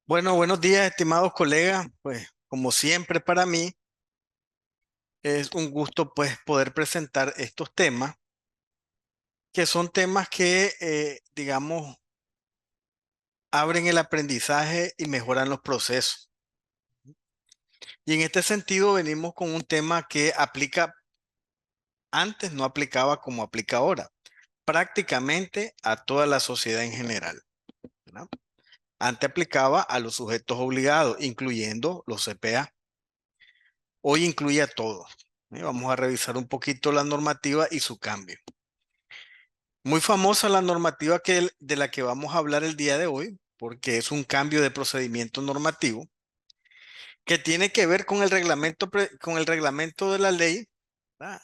Bueno, buenos días, estimados colegas. Pues, como siempre para mí, es un gusto pues poder presentar estos temas, que son temas que, digamos, abren el aprendizaje y mejoran los procesos. Y en este sentido venimos con un tema que aplica, antes no aplicaba como aplica ahora, prácticamente a toda la sociedad en general, ¿verdad? Antes aplicaba a los sujetos obligados, incluyendo los CPA. Hoy incluye a todos. Vamos a revisar un poquito la normativa y su cambio. Muy famosa la normativa de la que vamos a hablar el día de hoy, porque es un cambio de procedimiento normativo que tiene que ver con con el reglamento de la ley, ¿verdad?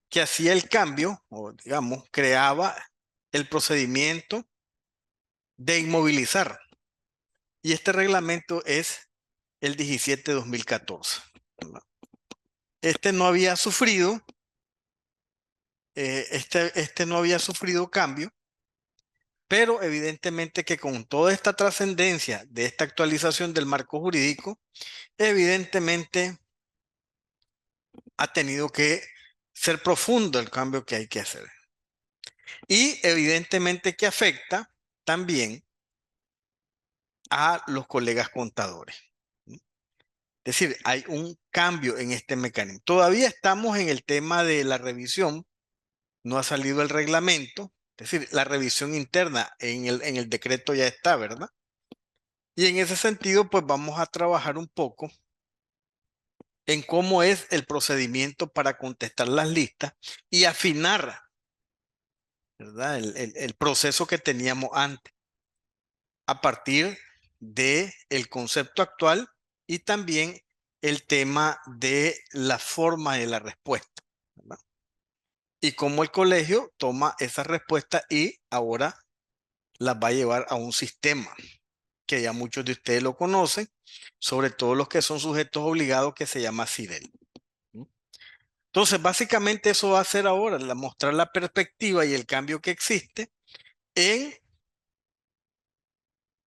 Que hacía el cambio, o digamos, creaba el procedimiento de inmovilizar. Y este reglamento es el 17/2014. ¿Verdad? Este no había sufrido, este no había sufrido cambio. Pero evidentemente que con toda esta trascendencia de esta actualización del marco jurídico, evidentemente ha tenido que ser profundo el cambio que hay que hacer. Y evidentemente que afecta también a los colegas contadores. Es decir, hay un cambio en este mecanismo. Todavía estamos en el tema de la revisión, no ha salido el reglamento, es decir, la revisión interna en el decreto ya está, ¿verdad? Y en ese sentido, pues vamos a trabajar un poco en cómo es el procedimiento para contestar las listas y afinar, ¿verdad? El proceso que teníamos antes a partir de el concepto actual y también el tema de la forma de la respuesta, ¿verdad? Y cómo el colegio toma esa respuesta y ahora las va a llevar a un sistema que ya muchos de ustedes lo conocen, sobre todo los que son sujetos obligados, que se llama SIDEL. Entonces, básicamente eso va a ser ahora, mostrar la perspectiva y el cambio que existe en,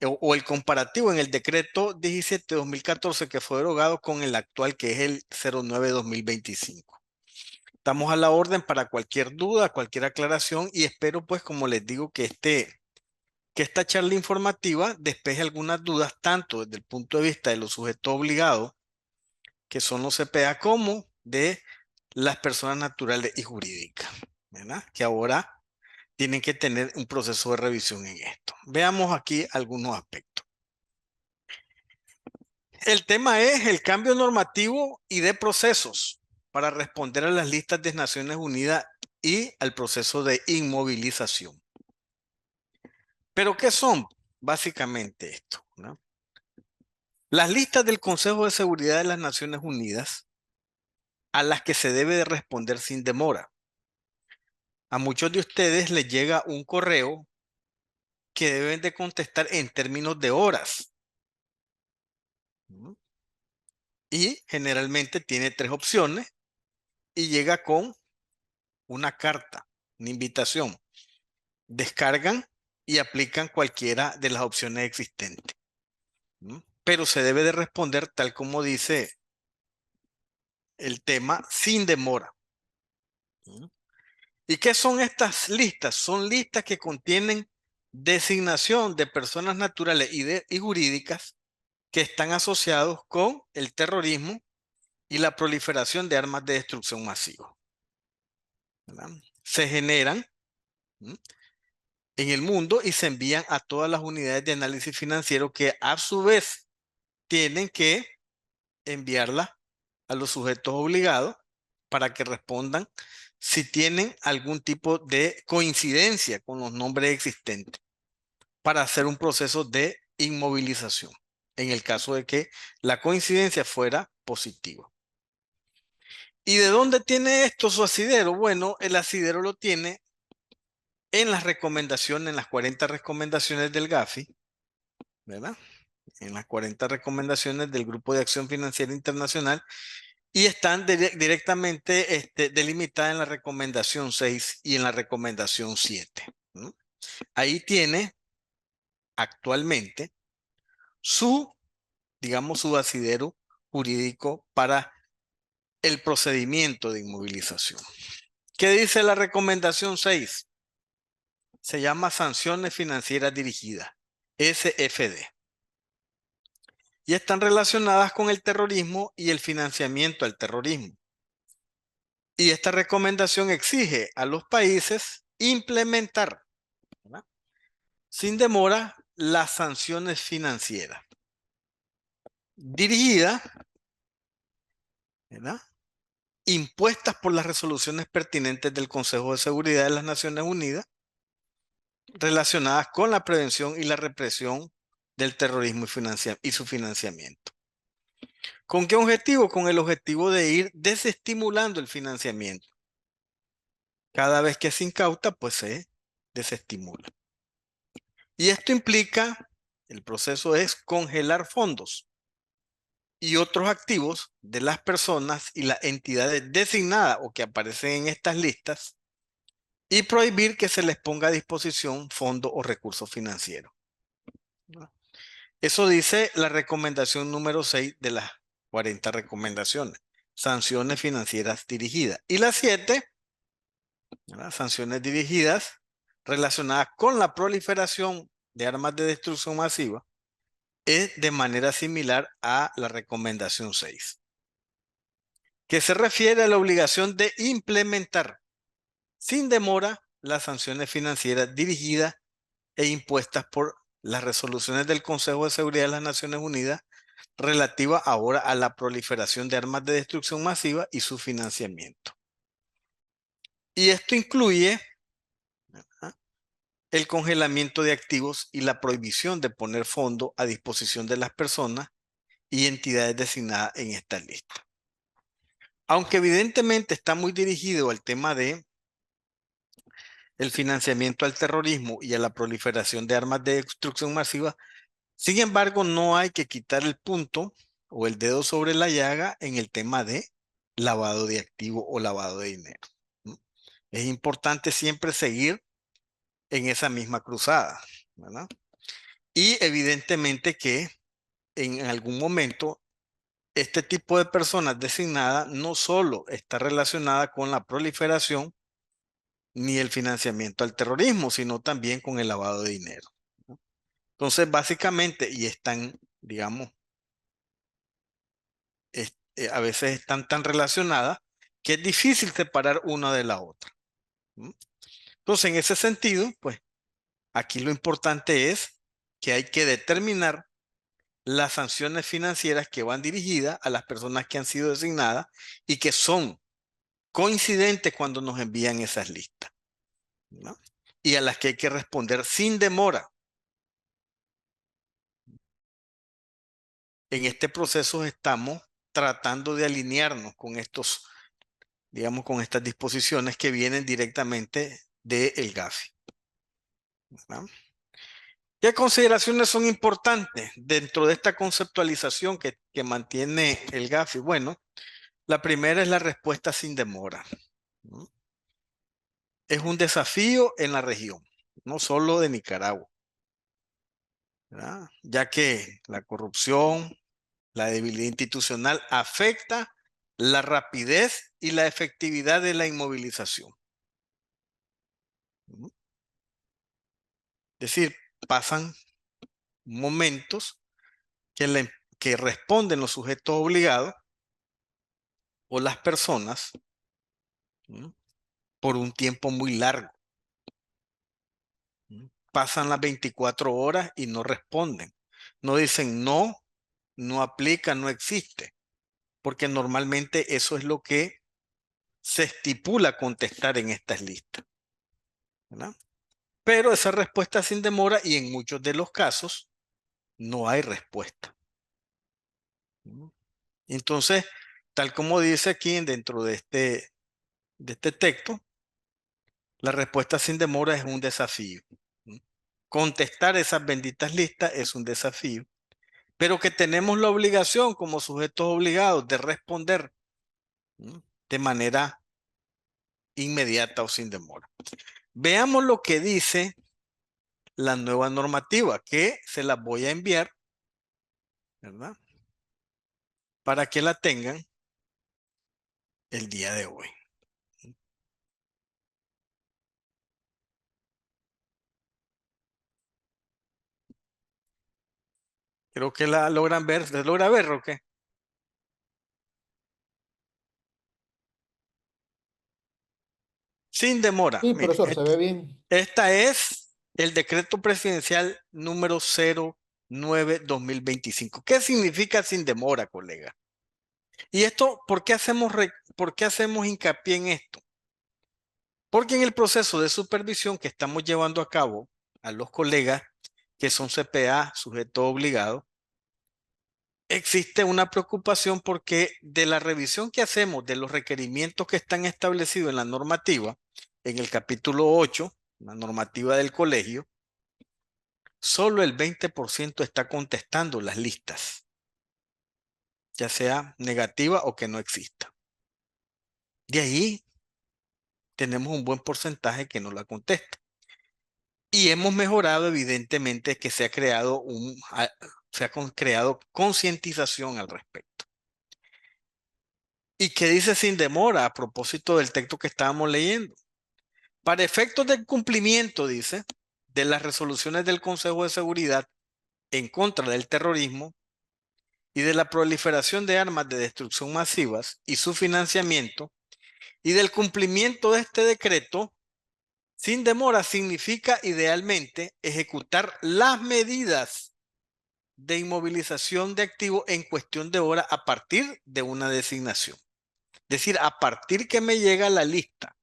o el comparativo en el decreto 17/2014 que fue derogado con el actual que es el 09/2025. Estamos a la orden para cualquier duda, cualquier aclaración y espero pues como les digo que esta charla informativa despeje algunas dudas tanto desde el punto de vista de los sujetos obligados, que son los CPA, como de las personas naturales y jurídicas, ¿verdad? Que ahora tienen que tener un proceso de revisión en esto. Veamos aquí algunos aspectos. El tema es el cambio normativo y de procesos para responder a las listas de Naciones Unidas y al proceso de inmovilización. ¿Pero qué son básicamente esto, ¿no? Las listas del Consejo de Seguridad de las Naciones Unidas a las que se debe de responder sin demora. A muchos de ustedes les llega un correo que deben de contestar en términos de horas. ¿No? Y generalmente tiene tres opciones y llega con una carta, una invitación. Descargan y aplican cualquiera de las opciones existentes. ¿No? Pero se debe de responder tal como dice el tema, sin demora. ¿No? ¿Y qué son estas listas? Son listas que contienen designación de personas naturales y jurídicas que están asociados con el terrorismo y la proliferación de armas de destrucción masiva, ¿verdad? Se generan, ¿m?, en el mundo y se envían a todas las unidades de análisis financiero que a su vez tienen que enviarla a los sujetos obligados para que respondan si tienen algún tipo de coincidencia con los nombres existentes para hacer un proceso de inmovilización en el caso de que la coincidencia fuera positiva. ¿Y de dónde tiene esto su asidero? Bueno, el asidero lo tiene en las recomendaciones, en las 40 recomendaciones del GAFI, ¿verdad? En las 40 recomendaciones del Grupo de Acción Financiera Internacional y están directamente delimitadas en la recomendación 6 y en la recomendación 7. ¿No? Ahí tiene actualmente su, digamos, su asidero jurídico para el procedimiento de inmovilización. ¿Qué dice la recomendación 6? Se llama sanciones financieras dirigidas, SFD. Y están relacionadas con el terrorismo y el financiamiento al terrorismo. Y esta recomendación exige a los países implementar, ¿verdad?, sin demora las sanciones financieras dirigidas, ¿verdad?, impuestas por las resoluciones pertinentes del Consejo de Seguridad de las Naciones Unidas relacionadas con la prevención y la represión del terrorismo y su financiamiento. ¿Con qué objetivo? Con el objetivo de ir desestimulando el financiamiento. Cada vez que se incauta, pues se desestimula. Y esto implica, el proceso es congelar fondos y otros activos de las personas y las entidades designadas o que aparecen en estas listas y prohibir que se les ponga a disposición fondos o recursos financieros. Eso dice la recomendación número 6 de las 40 recomendaciones. Sanciones financieras dirigidas. Y la 7, ¿verdad?, sanciones dirigidas relacionadas con la proliferación de armas de destrucción masiva, es de manera similar a la recomendación 6, que se refiere a la obligación de implementar sin demora las sanciones financieras dirigidas e impuestas por las resoluciones del Consejo de Seguridad de las Naciones Unidas relativa ahora a la proliferación de armas de destrucción masiva y su financiamiento. Y esto incluye, ¿verdad?, el congelamiento de activos y la prohibición de poner fondos a disposición de las personas y entidades designadas en esta lista. Aunque evidentemente está muy dirigido al tema de el financiamiento al terrorismo y a la proliferación de armas de destrucción masiva, sin embargo, no hay que quitar el punto o el dedo sobre la llaga en el tema de lavado de activos o lavado de dinero. Es importante siempre seguir en esa misma cruzada, ¿verdad? Y evidentemente que en algún momento este tipo de personas designadas no solo está relacionada con la proliferación ni el financiamiento al terrorismo, sino también con el lavado de dinero, ¿no? Entonces, básicamente, y están, digamos, a veces están tan relacionadas que es difícil separar una de la otra, ¿no? Entonces, en ese sentido, pues, aquí lo importante es que hay que determinar las sanciones financieras que van dirigidas a las personas que han sido designadas y que son coincidentes cuando nos envían esas listas, ¿no?, y a las que hay que responder sin demora. En este proceso estamos tratando de alinearnos con estos, digamos, con estas disposiciones que vienen directamente del GAFI, ¿verdad? ¿Qué consideraciones son importantes dentro de esta conceptualización que mantiene el GAFI? Bueno, la primera es la respuesta sin demora, ¿no? Es un desafío en la región, no solo de Nicaragua, ¿verdad?, ya que la corrupción, la debilidad institucional afecta la rapidez y la efectividad de la inmovilización. Es decir, pasan momentos que responden los sujetos obligados o las personas, ¿no?, por un tiempo muy largo. Pasan las 24 horas y no responden. No dicen no, no aplica, no existe, porque normalmente eso es lo que se estipula contestar en estas listas, ¿verdad? Pero esa respuesta sin demora y en muchos de los casos no hay respuesta. Entonces, tal como dice aquí dentro de este texto, la respuesta sin demora es un desafío. Contestar esas benditas listas es un desafío, pero que tenemos la obligación como sujetos obligados de responder de manera inmediata o sin demora. Veamos lo que dice la nueva normativa, que se las voy a enviar ¿verdad? Para que la tengan el día de hoy. Creo que la logran ver. ¿Se logra ver o qué? Sin demora. Sí, Mire, profesor, se ve bien. esta es el decreto presidencial número 09/2025. ¿Qué significa sin demora, colega? Y esto, por qué hacemos hincapié en esto? Porque en el proceso de supervisión que estamos llevando a cabo a los colegas que son CPA, sujeto obligado, existe una preocupación porque de la revisión que hacemos de los requerimientos que están establecidos en la normativa, en el capítulo 8, la normativa del colegio, solo el 20% está contestando las listas, ya sea negativa o que no exista. De ahí tenemos un buen porcentaje que no la contesta. Y hemos mejorado, evidentemente, que se ha creado concientización al respecto. ¿Y qué dice sin demora a propósito del texto que estábamos leyendo? Para efectos del cumplimiento, dice, de las resoluciones del Consejo de Seguridad en contra del terrorismo y de la proliferación de armas de destrucción masivas y su financiamiento, y del cumplimiento de este decreto, sin demora significa idealmente ejecutar las medidas de inmovilización de activos en cuestión de hora a partir de una designación. Es decir, a partir que me llega la lista.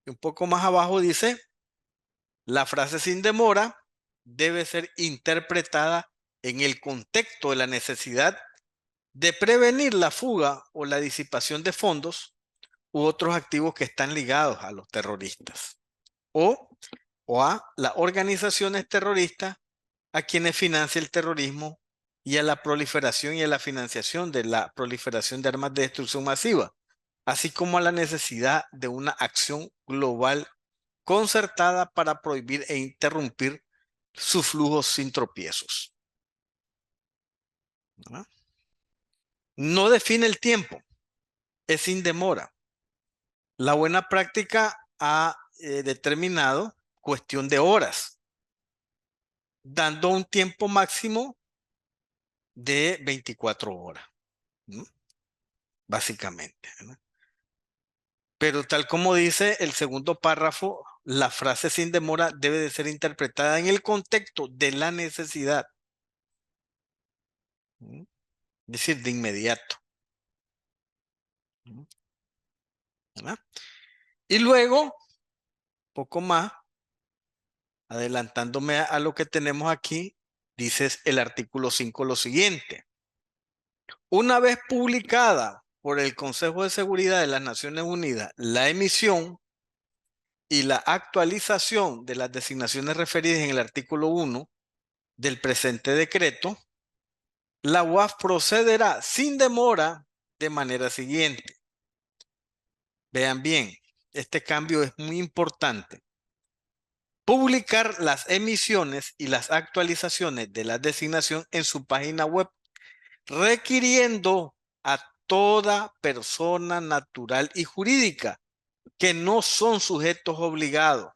Y un poco más abajo dice, la frase sin demora debe ser interpretada en el contexto de la necesidad de prevenir la fuga o la disipación de fondos u otros activos que están ligados a los terroristas o a las organizaciones terroristas a quienes financia el terrorismo y a la proliferación y a la financiación de la proliferación de armas de destrucción masiva, así como a la necesidad de una acción global concertada para prohibir e interrumpir sus flujos sin tropiezos. ¿No? No define el tiempo, es sin demora. La buena práctica ha determinado cuestión de horas, dando un tiempo máximo de 24 horas, ¿no? Básicamente, ¿no? Pero tal como dice el segundo párrafo, la frase sin demora debe de ser interpretada en el contexto de la necesidad, ¿no? Es decir, de inmediato, ¿no? ¿Verdad? Y luego, poco más, adelantándome a lo que tenemos aquí, dices el artículo 5 lo siguiente. Una vez publicada por el Consejo de Seguridad de las Naciones Unidas la emisión y la actualización de las designaciones referidas en el artículo 1 del presente decreto, la UAF procederá sin demora de manera siguiente. Vean bien, este cambio es muy importante. Publicar las emisiones y las actualizaciones de la designación en su página web, requiriendo a toda persona natural y jurídica que no son sujetos obligados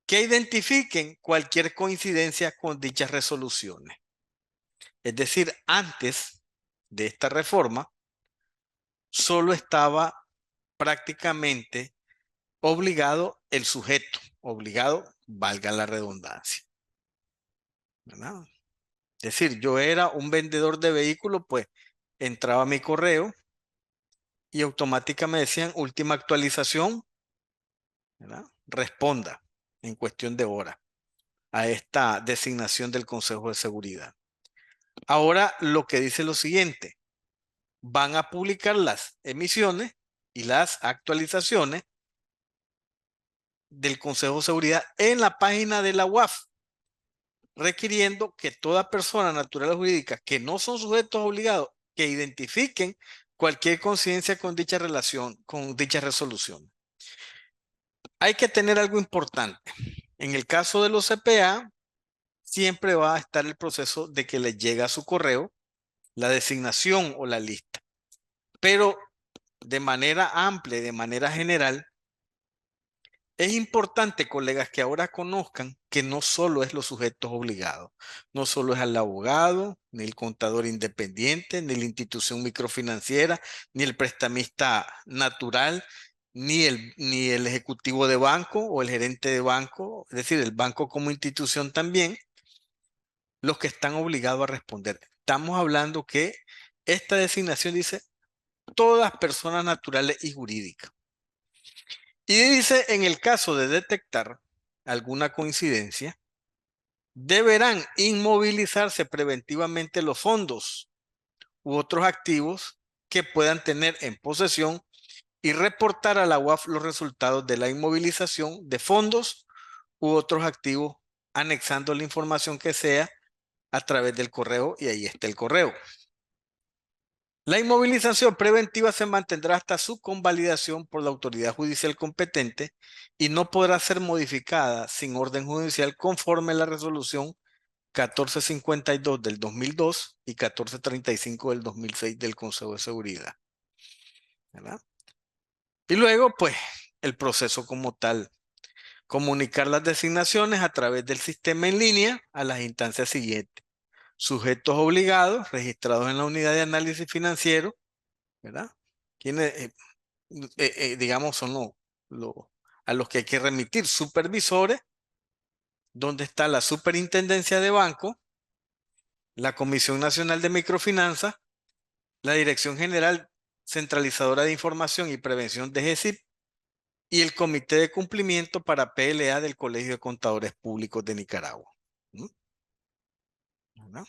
que identifiquen cualquier coincidencia con dichas resoluciones. Es decir, antes de esta reforma, solo estaba prácticamente obligado el sujeto, obligado, valga la redundancia, ¿verdad? Es decir, yo era un vendedor de vehículos, pues entraba a mi correo y automáticamente me decían última actualización, ¿verdad? Responda en cuestión de horas a esta designación del Consejo de Seguridad. Ahora lo que dice lo siguiente, van a publicar las emisiones y las actualizaciones del Consejo de Seguridad en la página de la UAF, requiriendo que toda persona natural o jurídica que no son sujetos obligados que identifiquen cualquier coincidencia con dicha relación, con dicha resolución. Hay que tener algo importante. En el caso de los CPA, siempre va a estar el proceso de que le llega a su correo la designación o la lista. Pero de manera amplia y de manera general, es importante, colegas, que ahora conozcan que no solo es los sujetos obligados, no solo es el abogado, ni el contador independiente, ni la institución microfinanciera, ni el prestamista natural, ni el ejecutivo de banco o el gerente de banco, es decir, el banco como institución también, los que están obligados a responder. Estamos hablando que esta designación dice todas personas naturales y jurídicas. Y dice, en el caso de detectar alguna coincidencia, deberán inmovilizarse preventivamente los fondos u otros activos que puedan tener en posesión y reportar a la UAF los resultados de la inmovilización de fondos u otros activos, anexando la información que sea a través del correo, y ahí está el correo. La inmovilización preventiva se mantendrá hasta su convalidación por la autoridad judicial competente y no podrá ser modificada sin orden judicial conforme a la resolución 1452 del 2002 y 1435 del 2006 del Consejo de Seguridad, ¿verdad? Y luego, pues, el proceso como tal. Comunicar las designaciones a través del sistema en línea a las instancias siguientes. Sujetos obligados registrados en la unidad de análisis financiero, ¿verdad? Quienes, digamos, son a los que hay que remitir. Supervisores, donde está la Superintendencia de Banco, la Comisión Nacional de Microfinanzas, la Dirección General Centralizadora de Información y Prevención de GECIP y el Comité de Cumplimiento para PLA del Colegio de Contadores Públicos de Nicaragua. ¿Mm? ¿Verdad?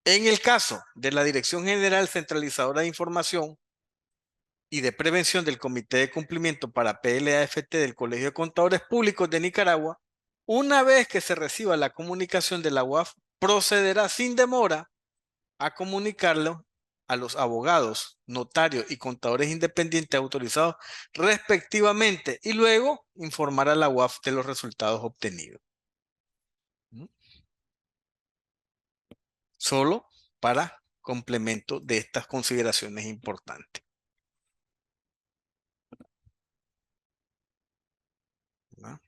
En el caso de la Dirección General Centralizadora de Información y de Prevención del Comité de Cumplimiento para PLAFT del Colegio de Contadores Públicos de Nicaragua, una vez que se reciba la comunicación de la UAF, procederá sin demora a comunicarlo a los abogados, notarios y contadores independientes autorizados respectivamente y luego informar a la UAF de los resultados obtenidos. ¿Mm? Solo para complemento de estas consideraciones importantes. ¿No?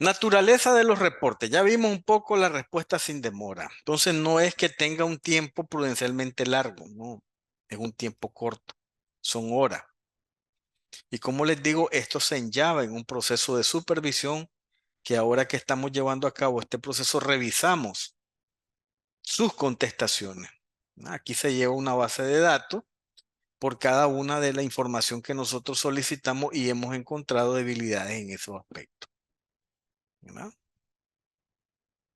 Naturaleza de los reportes. Ya vimos un poco la respuesta sin demora. Entonces no es que tenga un tiempo prudencialmente largo, no. Es un tiempo corto. Son horas. Y como les digo, esto se enllava en un proceso de supervisión que ahora que estamos llevando a cabo este proceso revisamos sus contestaciones. Aquí se lleva una base de datos por cada una de la información que nosotros solicitamos y hemos encontrado debilidades en esos aspectos, ¿verdad?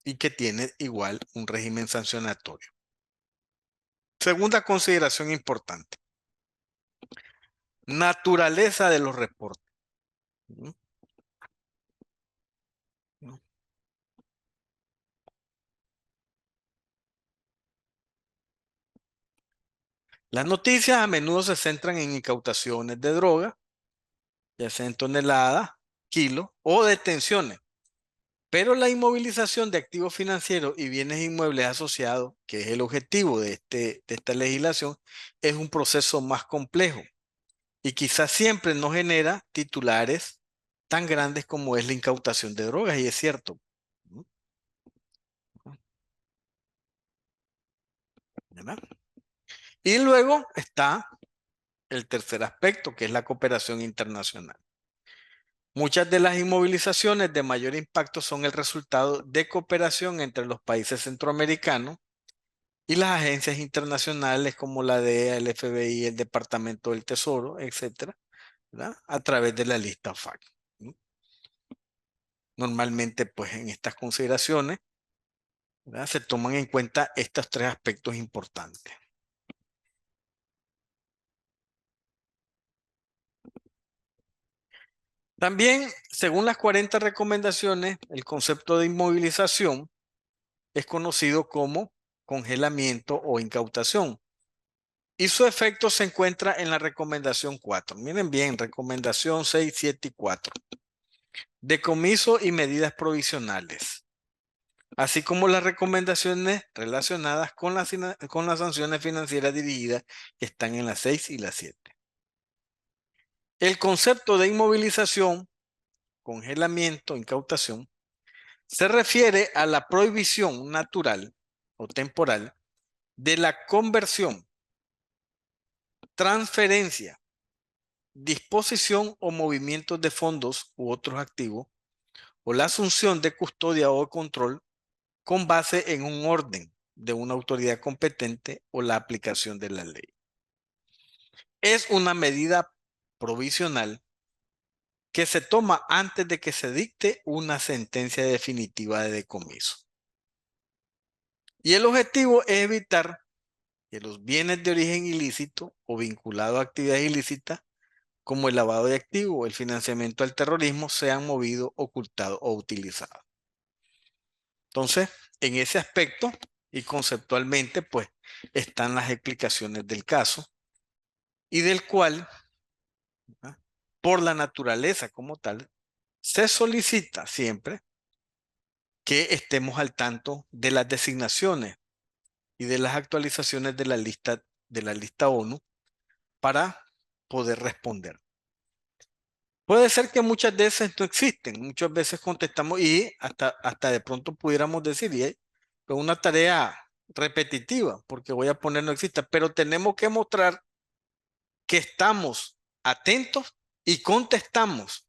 Y que tiene igual un régimen sancionatorio. Segunda consideración importante. Naturaleza de los reportes. ¿Mm? ¿No? Las noticias a menudo se centran en incautaciones de droga, ya sea en toneladas, kilos o detenciones. Pero la inmovilización de activos financieros y bienes inmuebles asociados, que es el objetivo de esta legislación, es un proceso más complejo y quizás siempre no genera titulares tan grandes como es la incautación de drogas, y es cierto. ¿Verdad? Y luego está el tercer aspecto, que es la cooperación internacional. Muchas de las inmovilizaciones de mayor impacto son el resultado de cooperación entre los países centroamericanos y las agencias internacionales como la DEA, el FBI, el Departamento del Tesoro, etcétera, ¿verdad? A través de la lista FAC. Normalmente, pues en estas consideraciones, ¿verdad? Se toman en cuenta estos tres aspectos importantes. También, según las 40 recomendaciones, el concepto de inmovilización es conocido como congelamiento o incautación. Y su efecto se encuentra en la recomendación 4. Miren bien, recomendación 6, 7 y 4. Decomiso y medidas provisionales, así como las recomendaciones relacionadas con las sanciones financieras dirigidas que están en las 6 y las 7. El concepto de inmovilización, congelamiento, incautación, se refiere a la prohibición natural o temporal de la conversión, transferencia, disposición o movimiento de fondos u otros activos o la asunción de custodia o control con base en un orden de una autoridad competente o la aplicación de la ley. Es una medida provisional que se toma antes de que se dicte una sentencia definitiva de decomiso. Y el objetivo es evitar que los bienes de origen ilícito o vinculados a actividades ilícitas como el lavado de activos o el financiamiento al terrorismo sean movidos, ocultados o utilizados. Entonces, en ese aspecto y conceptualmente, pues, están las explicaciones del caso y del cual, ¿verdad?, por la naturaleza como tal, se solicita siempre que estemos al tanto de las designaciones y de las actualizaciones de la lista ONU para poder responder. Puede ser que muchas veces no existen, muchas veces contestamos y hasta de pronto pudiéramos decir, y es una tarea repetitiva, porque voy a poner no exista, pero tenemos que mostrar que estamos atentos y contestamos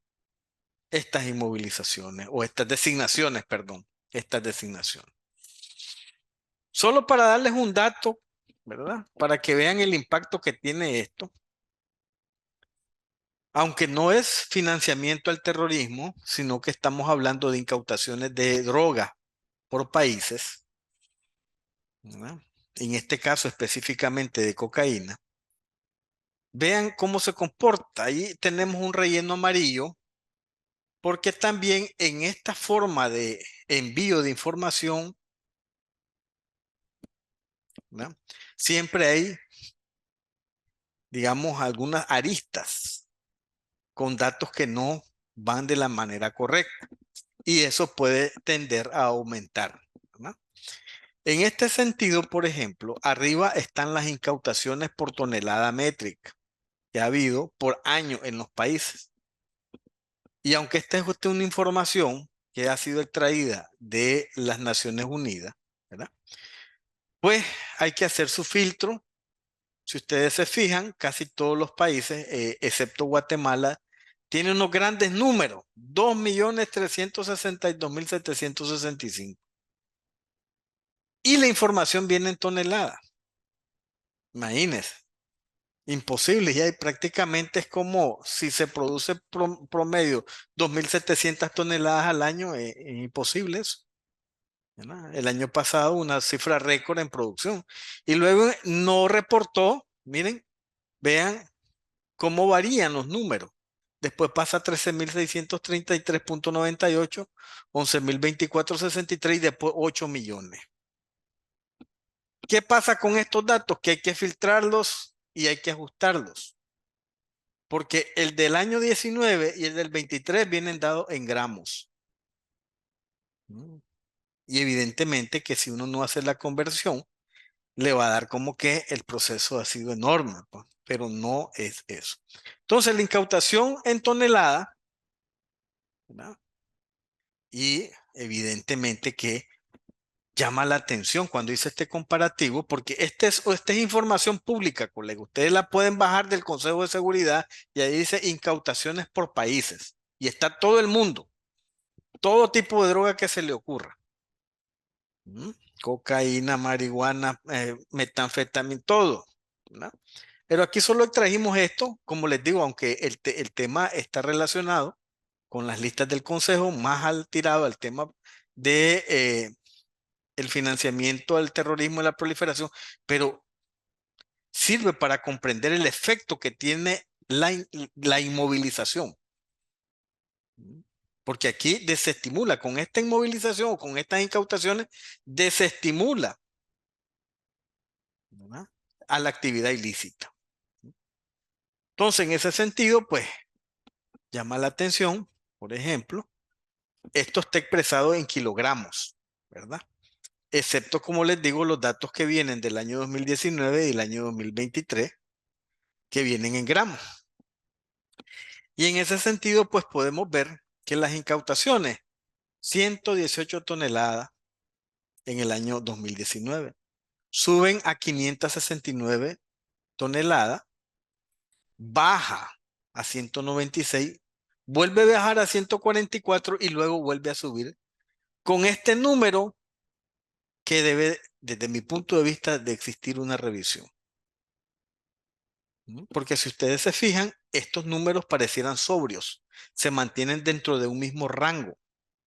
estas inmovilizaciones o estas designaciones, perdón, estas designaciones. Solo para darles un dato, ¿verdad? Para que vean el impacto que tiene esto. Aunque no es financiamiento al terrorismo, sino que estamos hablando de incautaciones de drogas por países, ¿verdad?, en este caso específicamente de cocaína. Vean cómo se comporta. Ahí tenemos un relleno amarillo, porque también en esta forma de envío de información, ¿verdad?, siempre hay, digamos, algunas aristas con datos que no van de la manera correcta. Y eso puede tender a aumentar, ¿verdad? En este sentido, por ejemplo, arriba están las incautaciones por tonelada métrica que ha habido por año en los países. Y aunque esta es una información que ha sido extraída de las Naciones Unidas, ¿verdad?, pues hay que hacer su filtro. Si ustedes se fijan, casi todos los países, excepto Guatemala, tienen unos grandes números, 2.362.765. Y la información viene en toneladas. Imagínense, imposible. Y ahí prácticamente es como si se produce promedio 2.700 toneladas al año, es imposible eso, ¿verdad? El año pasado una cifra récord en producción. Y luego no reportó, miren, vean cómo varían los números. Después pasa a 13.633.98, 11.024.63 y después 8 millones. ¿Qué pasa con estos datos? Que hay que filtrarlos y hay que ajustarlos. Porque el del año 19 y el del 23 vienen dados en gramos. Y evidentemente que si uno no hace la conversión, le va a dar como que el proceso ha sido enorme, pues, pero no es eso. Entonces, la incautación en tonelada, ¿verdad?, y evidentemente que llama la atención cuando hice este comparativo, porque esta es información pública, colega. Ustedes la pueden bajar del Consejo de Seguridad y ahí dice incautaciones por países. Y está todo el mundo, todo tipo de droga que se le ocurra. Cocaína, marihuana, metanfetamina, todo, ¿verdad? Pero aquí solo extrajimos esto, como les digo, aunque el tema está relacionado con las listas del Consejo, más al tirado al tema de el financiamiento al terrorismo y la proliferación, pero sirve para comprender el efecto que tiene la inmovilización. Porque aquí desestimula, con esta inmovilización o con estas incautaciones, desestimula, ¿verdad?, a la actividad ilícita. Entonces, en ese sentido, pues, llama la atención, por ejemplo, esto está expresado en kilogramos, ¿verdad? Excepto, como les digo, los datos que vienen del año 2019 y el año 2023, que vienen en gramos. Y en ese sentido, pues podemos ver que las incautaciones, 118 toneladas en el año 2019, suben a 569 toneladas, baja a 196, vuelve a bajar a 144 y luego vuelve a subir con este número que debe, desde mi punto de vista, de existir una revisión. Porque si ustedes se fijan, estos números parecieran sobrios, se mantienen dentro de un mismo rango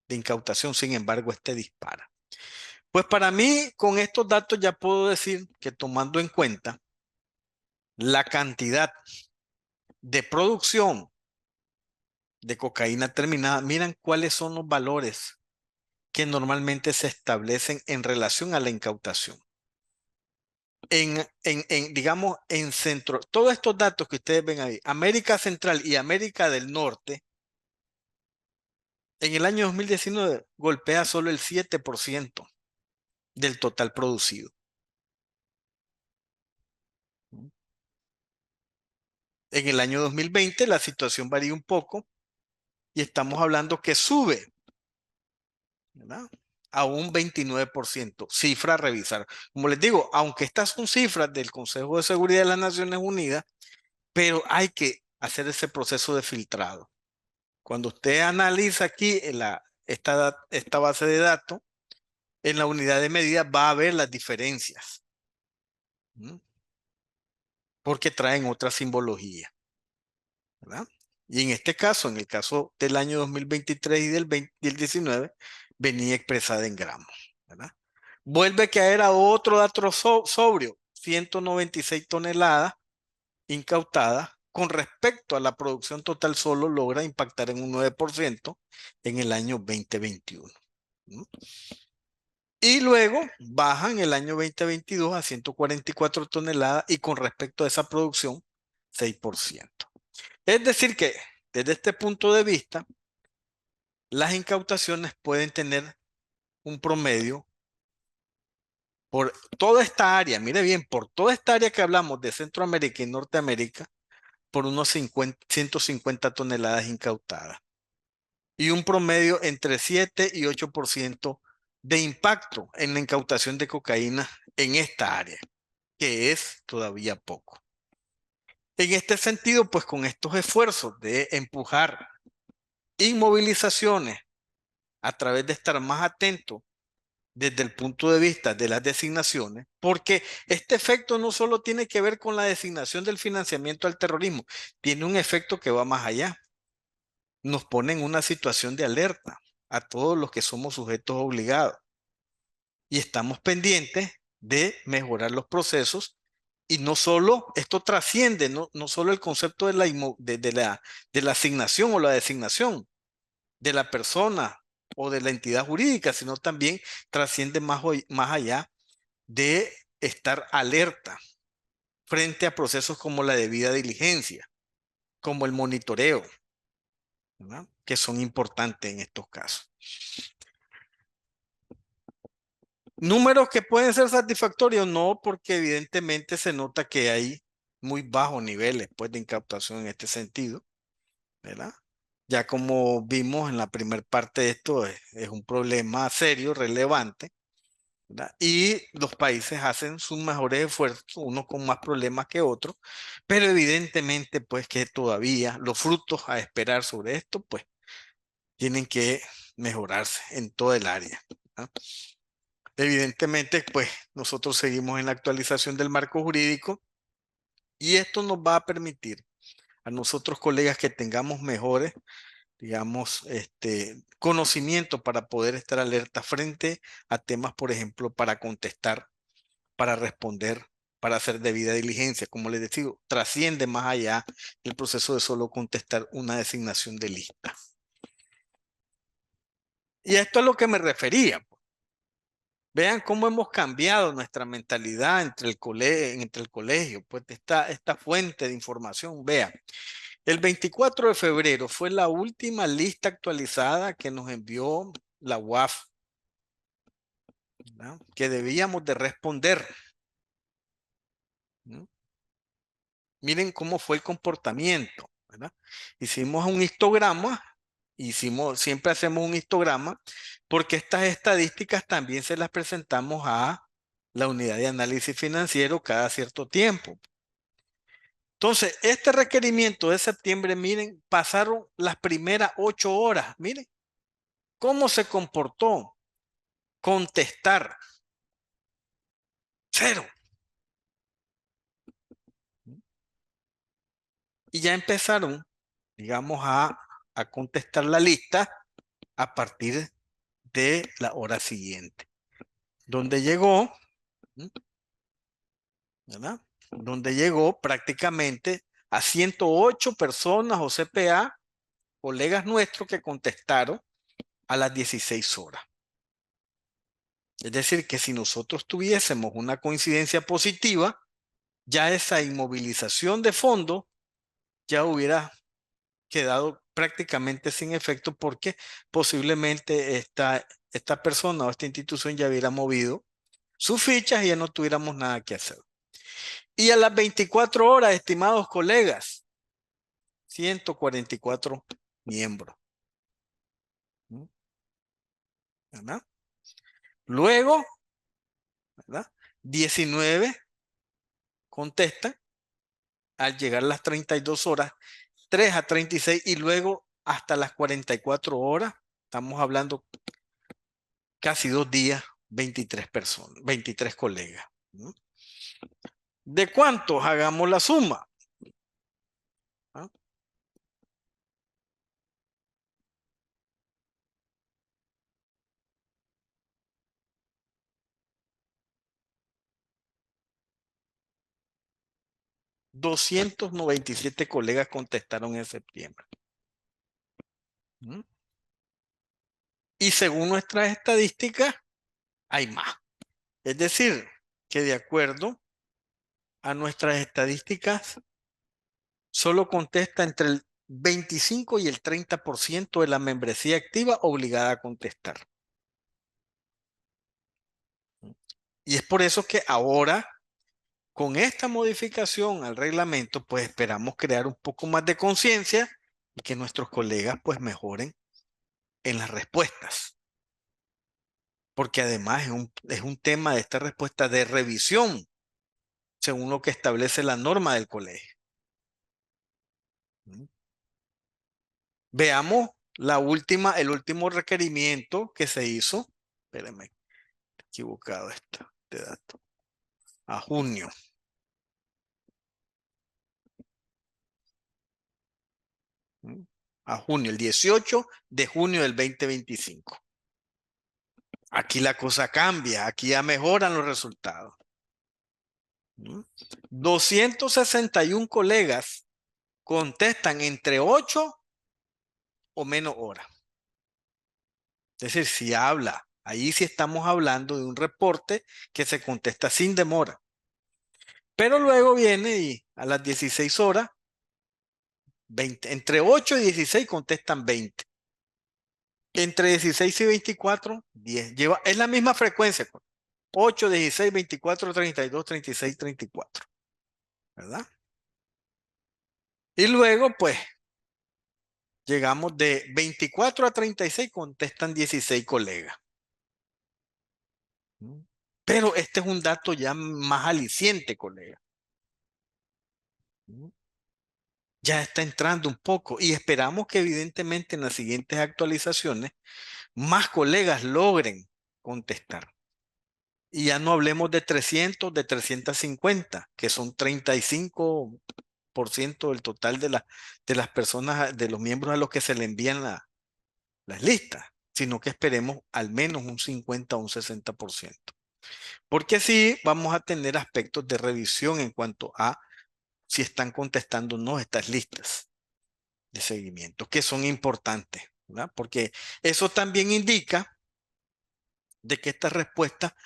de incautación, sin embargo, este dispara. Pues para mí, con estos datos ya puedo decir que tomando en cuenta la cantidad de producción de cocaína terminada, miran cuáles son los valores que normalmente se establecen en relación a la incautación. Digamos, en centro, todos estos datos que ustedes ven ahí, América Central y América del Norte, en el año 2019 golpea solo el 7% del total producido. En el año 2020 la situación varía un poco y estamos hablando que sube, ¿verdad?, a un 29%, cifra a revisar. Como les digo, aunque estas son cifras del Consejo de Seguridad de las Naciones Unidas, pero hay que hacer ese proceso de filtrado. Cuando usted analiza aquí esta base de datos, en la unidad de medida va a ver las diferencias, ¿no?, porque traen otra simbología, ¿verdad? Y en este caso, en el caso del año 2023 y del 19, venía expresada en gramos, ¿verdad? Vuelve a caer a otro dato sobrio, 196 toneladas incautadas. Con respecto a la producción total, solo logra impactar en un 9% en el año 2021. ¿No? Y luego baja en el año 2022 a 144 toneladas y con respecto a esa producción, 6%. Es decir que desde este punto de vista, las incautaciones pueden tener un promedio por toda esta área, mire bien, por toda esta área que hablamos de Centroamérica y Norteamérica, por unos 150 toneladas incautadas. Y un promedio entre 7 y 8% de impacto en la incautación de cocaína en esta área, que es todavía poco. En este sentido, pues con estos esfuerzos de empujar inmovilizaciones a través de estar más atento desde el punto de vista de las designaciones, porque este efecto no solo tiene que ver con la designación del financiamiento al terrorismo, tiene un efecto que va más allá. Nos pone en una situación de alerta a todos los que somos sujetos obligados y estamos pendientes de mejorar los procesos. Y no solo, esto trasciende, no solo el concepto de la asignación o la designación de la persona o de la entidad jurídica, sino también trasciende más allá de estar alerta frente a procesos como la debida diligencia, como el monitoreo, ¿verdad?, que son importantes en estos casos. Números que pueden ser satisfactorios, no, porque evidentemente se nota que hay muy bajos niveles, pues, de incautación en este sentido, ¿verdad? Ya como vimos en la primera parte de esto, es un problema serio, relevante, ¿verdad? Y los países hacen sus mejores esfuerzos, unos con más problemas que otros, pero evidentemente, pues, que todavía los frutos a esperar sobre esto, pues, tienen que mejorarse en todo el área, ¿verdad? Evidentemente, pues, nosotros seguimos en la actualización del marco jurídico y esto nos va a permitir a nosotros, colegas, que tengamos mejores, digamos, conocimiento para poder estar alerta frente a temas, por ejemplo, para contestar, para responder, para hacer debida diligencia. Como les digo, trasciende más allá el proceso de solo contestar una designación de lista. Y a esto es lo que me refería. Vean cómo hemos cambiado nuestra mentalidad entre el colegio, pues esta fuente de información. Vean, el 24 de febrero fue la última lista actualizada que nos envió la UAF, ¿verdad? Que debíamos de responder. ¿No? Miren cómo fue el comportamiento, ¿verdad? Hicimos un histograma, siempre hacemos un histograma, porque estas estadísticas también se las presentamos a la unidad de análisis financiero cada cierto tiempo. Entonces, este requerimiento de septiembre, miren, pasaron las primeras 8 horas. Miren, ¿cómo se comportó? Contestar, cero. Y ya empezaron, digamos, a contestar la lista a partir de la hora siguiente. Donde llegó, ¿verdad? Donde llegó prácticamente a 108 personas o CPA, colegas nuestros que contestaron a las 16 horas. Es decir, que si nosotros tuviésemos una coincidencia positiva, ya esa inmovilización de fondo ya hubiera quedado prácticamente sin efecto porque posiblemente esta persona o esta institución ya hubiera movido sus fichas y ya no tuviéramos nada que hacer. Y a las 24 horas, estimados colegas, 144 miembros. ¿Verdad? Luego, ¿verdad? 19 contestan al llegar a las 32 horas, 3 a 36 y luego hasta las 44 horas. Estamos hablando casi 2 días, 23 personas, 23 colegas. ¿No? ¿De cuántos? Hagamos la suma. ¿Ah? 297 colegas contestaron en septiembre. ¿Mm? Y según nuestras estadísticas, hay más. Es decir, que de acuerdo a nuestras estadísticas, solo contesta entre el 25 y el 30% de la membresía activa obligada a contestar. Y es por eso que ahora, con esta modificación al reglamento, pues esperamos crear un poco más de conciencia y que nuestros colegas pues mejoren en las respuestas. Porque además es un tema de esta respuesta de revisión, según lo que establece la norma del colegio. Veamos el último requerimiento que se hizo. Espérenme, equivocado este dato. A junio. A junio, el 18 de junio del 2025. Aquí la cosa cambia, aquí ya mejoran los resultados. 261 colegas contestan entre 8 o menos horas. Es decir, si habla, ahí sí estamos hablando de un reporte que se contesta sin demora. Pero luego viene y a las 16 horas, 20, entre 8 y 16 contestan 20. Entre 16 y 24, 10. Es la misma frecuencia. 8, 16, 24, 32, 36, 34. ¿Verdad? Y luego, pues, llegamos de 24 a 36, contestan 16 colegas. Pero este es un dato ya más aliciente, colega. Ya está entrando un poco y esperamos que evidentemente en las siguientes actualizaciones más colegas logren contestar. Y ya no hablemos de 300, de 350, que son 35% del total de las personas, de los miembros a los que se le envían las listas, sino que esperemos al menos un 50 o un 60%. Porque así vamos a tener aspectos de revisión en cuanto a si están contestando o no estas listas de seguimiento, que son importantes, ¿verdad? Porque eso también indica de que esta respuesta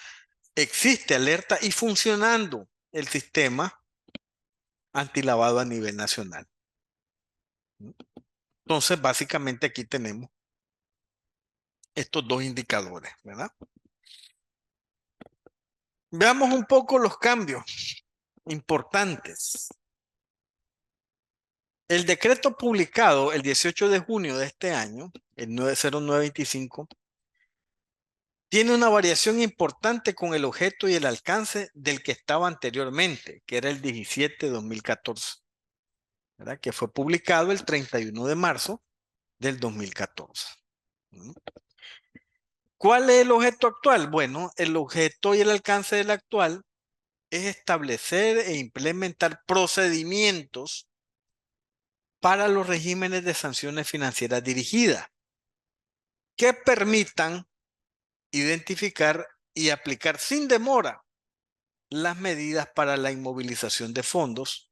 existe alerta y funcionando el sistema antilavado a nivel nacional. Entonces, básicamente aquí tenemos estos dos indicadores, ¿verdad? Veamos un poco los cambios importantes. El decreto publicado el 18 de junio de este año, el 90925, tiene una variación importante con el objeto y el alcance del que estaba anteriormente, que era el 17-2014, ¿verdad? Que fue publicado el 31 de marzo del 2014. ¿Cuál es el objeto actual? Bueno, el objeto y el alcance del actual es establecer e implementar procedimientos para los regímenes de sanciones financieras dirigidas que permitan identificar y aplicar sin demora las medidas para la inmovilización de fondos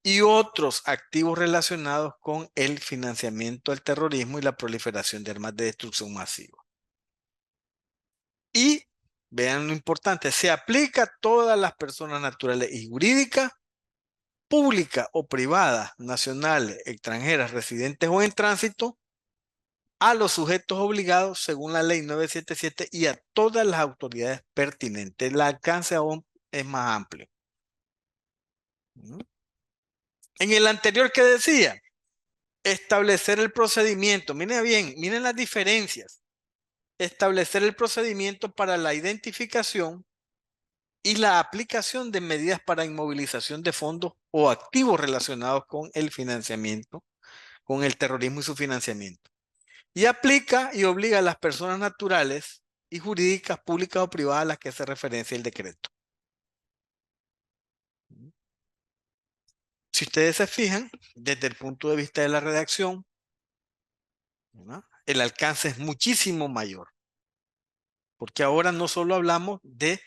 y otros activos relacionados con el financiamiento del terrorismo y la proliferación de armas de destrucción masiva. Y vean lo importante, se aplica a todas las personas naturales y jurídicas, públicas o privadas, nacionales, extranjeras, residentes o en tránsito, a los sujetos obligados según la ley 977 y a todas las autoridades pertinentes. El alcance aún es más amplio. En el anterior que decía, establecer el procedimiento. Miren bien, miren las diferencias. Establecer el procedimiento para la identificación y la aplicación de medidas para inmovilización de fondos o activos relacionados con el financiamiento, con el terrorismo y su financiamiento. Y aplica y obliga a las personas naturales y jurídicas, públicas o privadas a las que hace referencia el decreto. Si ustedes se fijan, desde el punto de vista de la redacción, ¿no?, el alcance es muchísimo mayor. Porque ahora no solo hablamos de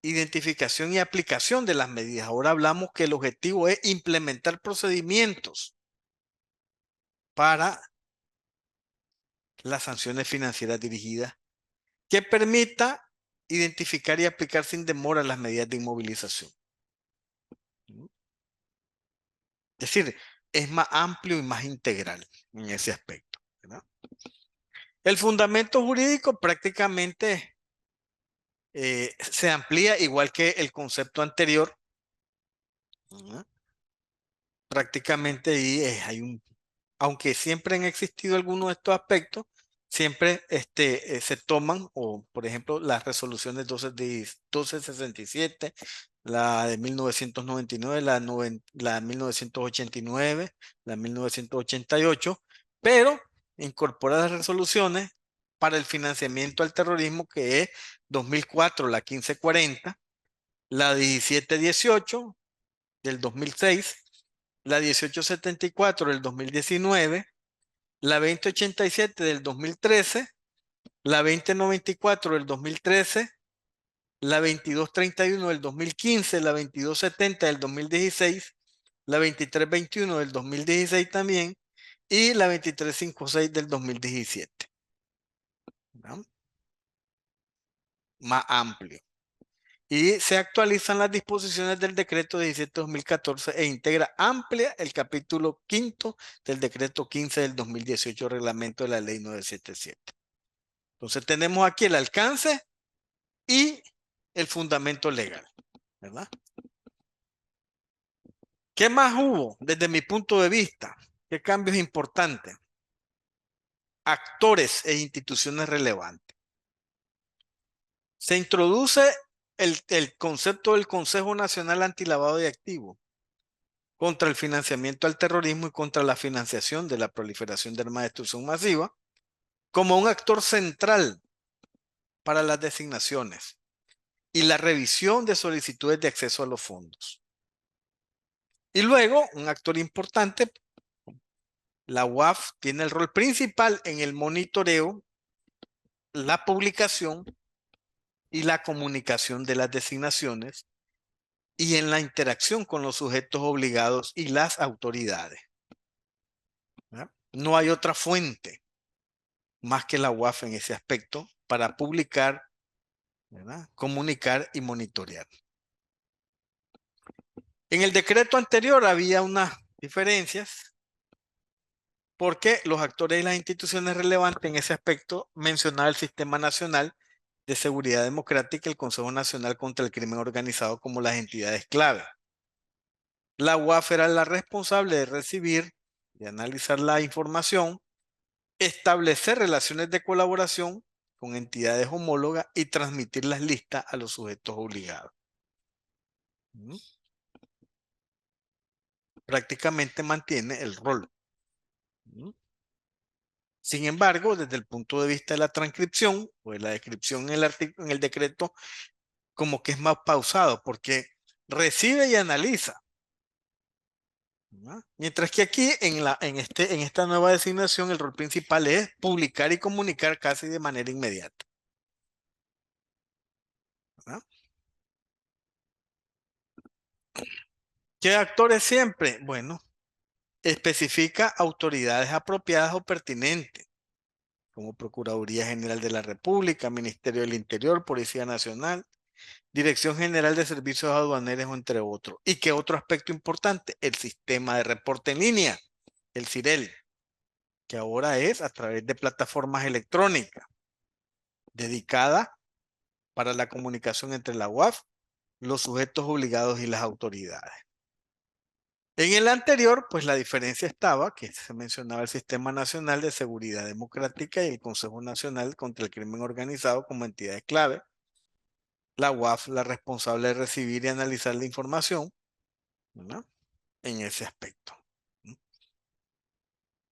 identificación y aplicación de las medidas, ahora hablamos que el objetivo es implementar procedimientos para las sanciones financieras dirigidas que permita identificar y aplicar sin demora las medidas de inmovilización. Es decir, es más amplio y más integral en ese aspecto, ¿verdad? El fundamento jurídico prácticamente se amplía igual que el concepto anterior, ¿verdad? Prácticamente ahí hay aunque siempre han existido algunos de estos aspectos, siempre se toman, o por ejemplo, las resoluciones 1267, la de 1999, la de 1989, la de 1988, pero incorpora las resoluciones para el financiamiento al terrorismo, que es 2004, la 1540, la 1718 del 2006, la 1874 del 2019, la 2087 del 2013, la 2094 del 2013, la 2231 del 2015, la 2270 del 2016, la 2321 del 2016 también, y la 2356 del 2017. ¿No? Más amplio. Y se actualizan las disposiciones del decreto 17-2014 e integra amplia el capítulo 5 del decreto 15 del 2018, reglamento de la ley 977. Entonces tenemos aquí el alcance y el fundamento legal, ¿verdad? ¿Qué más hubo desde mi punto de vista? ¿Qué cambios importantes? Actores e instituciones relevantes. Se introduce el concepto del Consejo Nacional Antilavado de Activos contra el financiamiento al terrorismo y contra la financiación de la proliferación de armas de destrucción masiva como un actor central para las designaciones y la revisión de solicitudes de acceso a los fondos. Y luego, un actor importante, la UAF tiene el rol principal en el monitoreo, la publicación y la comunicación de las designaciones y en la interacción con los sujetos obligados y las autoridades. ¿Verdad? No hay otra fuente más que la UAF en ese aspecto para publicar, ¿verdad?, comunicar y monitorear. En el decreto anterior había unas diferencias porque los actores y las instituciones relevantes en ese aspecto mencionaba el Sistema Nacional de Seguridad Democrática y el Consejo Nacional contra el Crimen Organizado como las entidades clave. La UAF era la responsable de recibir y analizar la información, establecer relaciones de colaboración con entidades homólogas y transmitir las listas a los sujetos obligados. Prácticamente mantiene el rol. Sin embargo, desde el punto de vista de la transcripción o de la descripción en el decreto, como que es más pausado porque recibe y analiza. Mientras que aquí en esta nueva designación el rol principal es publicar y comunicar casi de manera inmediata. ¿Verdad? ¿Qué actores siempre? Bueno, especifica autoridades apropiadas o pertinentes, como Procuraduría General de la República, Ministerio del Interior, Policía Nacional, Dirección General de Servicios Aduaneros, entre otros. ¿Y qué otro aspecto importante? El sistema de reporte en línea, el CIREL, que ahora es a través de plataformas electrónicas dedicada para la comunicación entre la UAF, los sujetos obligados y las autoridades. En el anterior, pues la diferencia estaba que se mencionaba el Sistema Nacional de Seguridad Democrática y el Consejo Nacional contra el Crimen Organizado como entidades clave. La UAF, la responsable de recibir y analizar la información, ¿verdad?, en ese aspecto.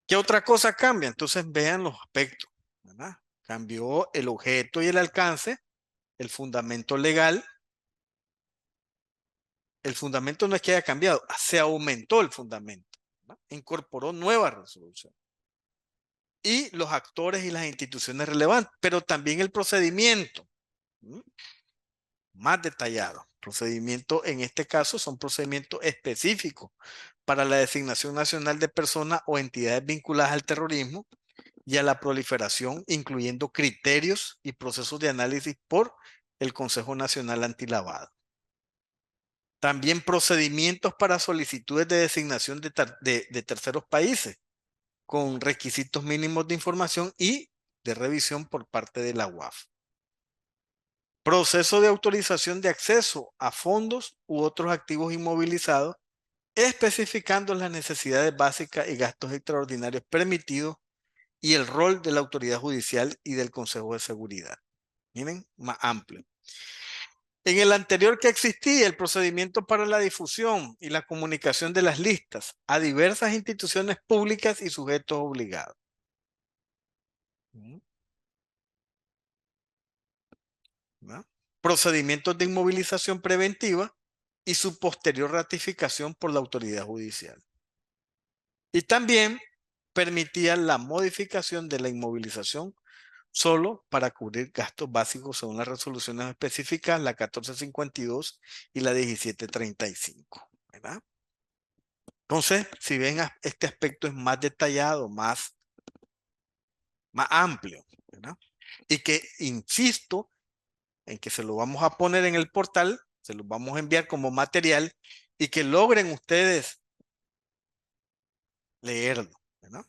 ¿Qué otra cosa cambia? Entonces vean los aspectos, ¿verdad? Cambió el objeto y el alcance, el fundamento legal. El fundamento no es que haya cambiado, se aumentó el fundamento, ¿verdad? Incorporó nuevas resoluciones. Y los actores y las instituciones relevantes, pero también el procedimiento, más detallado. Procedimientos en este caso son procedimientos específicos para la designación nacional de personas o entidades vinculadas al terrorismo y a la proliferación, incluyendo criterios y procesos de análisis por el Consejo Nacional Antilavado. También procedimientos para solicitudes de designación de terceros países, con requisitos mínimos de información y de revisión por parte de la UAF. Proceso de autorización de acceso a fondos u otros activos inmovilizados, especificando las necesidades básicas y gastos extraordinarios permitidos y el rol de la autoridad judicial y del Consejo de Seguridad. Miren, más amplio. En el anterior que existía el procedimiento para la difusión y la comunicación de las listas a diversas instituciones públicas y sujetos obligados. ¿No? Procedimientos de inmovilización preventiva y su posterior ratificación por la autoridad judicial. Y también permitía la modificación de la inmovilización solo para cubrir gastos básicos según las resoluciones específicas, la 1452 y la 1735, ¿verdad? Entonces, si ven, este aspecto es más detallado, más amplio, ¿verdad? Y que, insisto, en que se lo vamos a poner en el portal, se lo vamos a enviar como material y que logren ustedes leerlo, ¿verdad?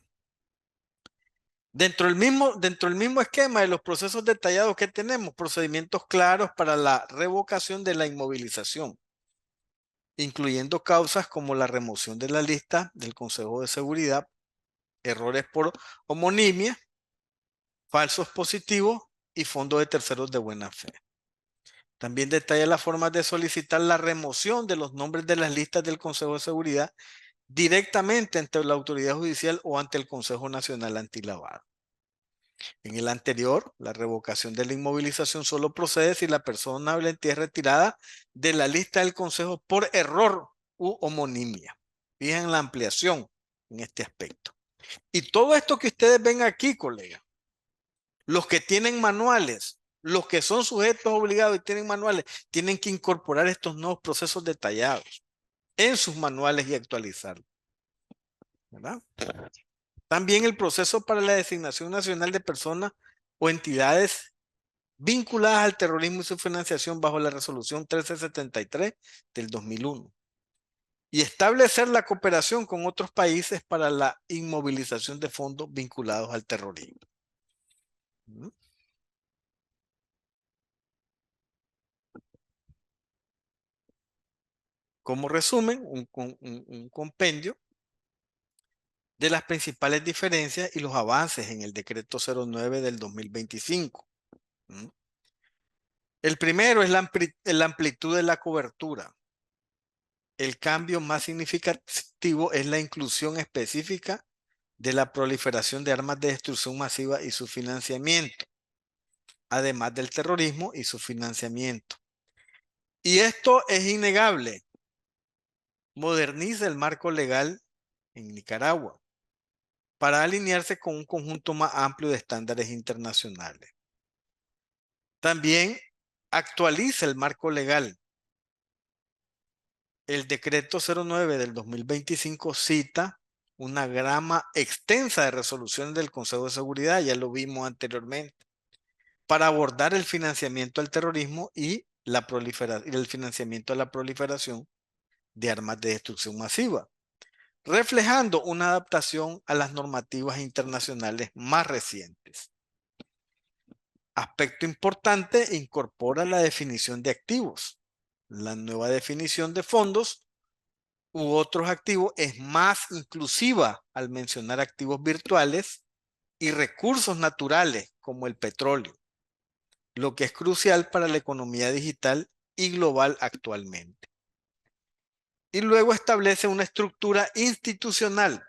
Dentro del mismo esquema de los procesos detallados que tenemos, procedimientos claros para la revocación de la inmovilización, incluyendo causas como la remoción de la lista del Consejo de Seguridad, errores por homonimia, falsos positivos y fondos de terceros de buena fe. También detalla las formas de solicitar la remoción de los nombres de las listas del Consejo de Seguridad directamente ante la autoridad judicial o ante el Consejo Nacional Antilavado. En el anterior, la revocación de la inmovilización solo procede si la persona o la entidad es retirada de la lista del Consejo por error u homonimia. Fíjense la ampliación en este aspecto. Y todo esto que ustedes ven aquí, colegas, los que tienen manuales, los que son sujetos obligados y tienen manuales, tienen que incorporar estos nuevos procesos detallados en sus manuales y actualizarlos, ¿verdad? También el proceso para la designación nacional de personas o entidades vinculadas al terrorismo y su financiación bajo la resolución 1373 del 2001. Y establecer la cooperación con otros países para la inmovilización de fondos vinculados al terrorismo. Como resumen, un compendio de las principales diferencias y los avances en el decreto 09 del 2025. El primero es la amplitud de la cobertura. El cambio más significativo es la inclusión específica de la proliferación de armas de destrucción masiva y su financiamiento, además del terrorismo y su financiamiento. Y esto es innegable. Moderniza el marco legal en Nicaragua para alinearse con un conjunto más amplio de estándares internacionales. También actualiza el marco legal. El decreto 09 del 2025 cita una gama extensa de resoluciones del Consejo de Seguridad, ya lo vimos anteriormente, para abordar el financiamiento al terrorismo y el financiamiento a la proliferación de armas de destrucción masiva, reflejando una adaptación a las normativas internacionales más recientes. Aspecto importante, incorpora la definición de activos. La nueva definición de fondos u otros activos es más inclusiva al mencionar activos virtuales y recursos naturales como el petróleo, lo que es crucial para la economía digital y global actualmente. Y luego establece una estructura institucional.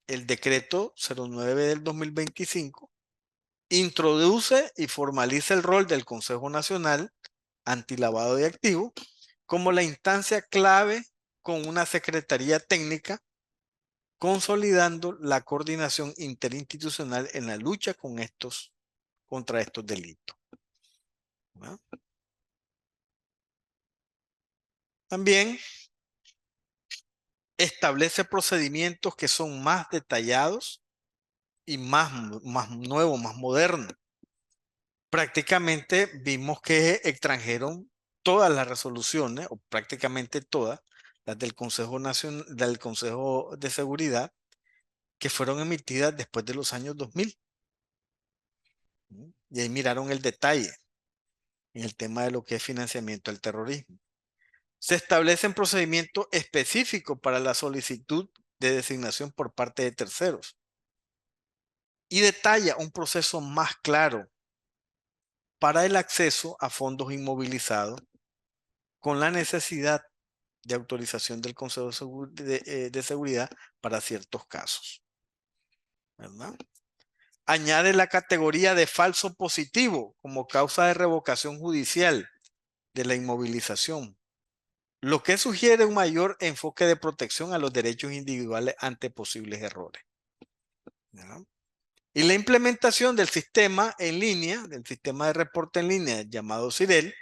El decreto 09 del 2025 introduce y formaliza el rol del Consejo Nacional Antilavado de Activos como la instancia clave con una secretaría técnica, consolidando la coordinación interinstitucional en la lucha contra estos delitos. ¿No? También establece procedimientos que son más detallados y más nuevos, más modernos. Prácticamente vimos que extrajeron todas las resoluciones, o prácticamente todas, las del Consejo Nacional, del Consejo de Seguridad, que fueron emitidas después de los años 2000. Y ahí miraron el detalle en el tema de lo que es financiamiento al terrorismo. Se establecen procedimientos específicos para la solicitud de designación por parte de terceros. Y detalla un proceso más claro para el acceso a fondos inmovilizados con la necesidad de autorización del Consejo de Seguridad para ciertos casos. ¿Verdad? Añade la categoría de falso positivo como causa de revocación judicial de la inmovilización, lo que sugiere un mayor enfoque de protección a los derechos individuales ante posibles errores. ¿Verdad? Y la implementación del sistema en línea, del sistema de reporte en línea llamado CIREL,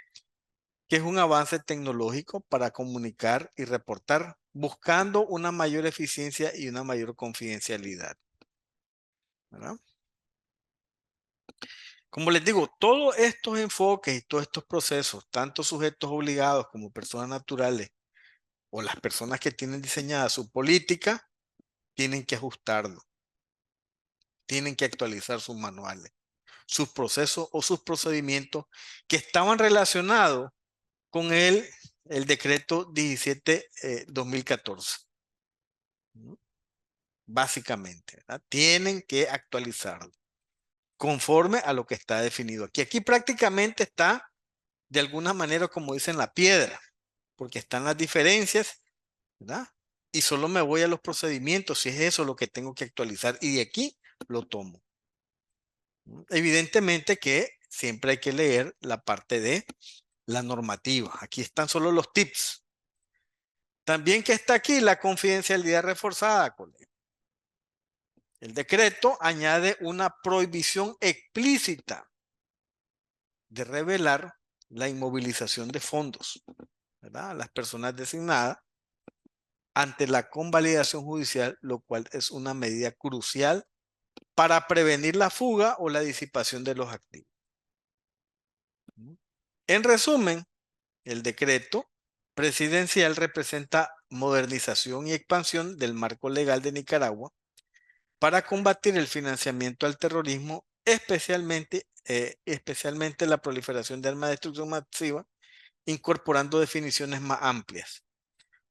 que es un avance tecnológico para comunicar y reportar, buscando una mayor eficiencia y una mayor confidencialidad. ¿Verdad? Como les digo, todos estos enfoques y todos estos procesos, tanto sujetos obligados como personas naturales o las personas que tienen diseñada su política, tienen que ajustarlo, tienen que actualizar sus manuales, sus procesos o sus procedimientos que estaban relacionados con el decreto 17-2014. Básicamente, ¿verdad? Tienen que actualizarlo conforme a lo que está definido aquí. Aquí prácticamente está de alguna manera, como dicen, la piedra, porque están las diferencias, ¿verdad? Y solo me voy a los procedimientos, si es eso lo que tengo que actualizar, y de aquí lo tomo. Evidentemente que siempre hay que leer la parte de la normativa. Aquí están solo los tips. También que está aquí la confidencialidad reforzada, colega. El decreto añade una prohibición explícita de revelar la inmovilización de fondos, ¿verdad? A las personas designadas ante la convalidación judicial, lo cual es una medida crucial para prevenir la fuga o la disipación de los activos. En resumen, el decreto presidencial representa modernización y expansión del marco legal de Nicaragua para combatir el financiamiento al terrorismo, especialmente la proliferación de armas de destrucción masiva, incorporando definiciones más amplias,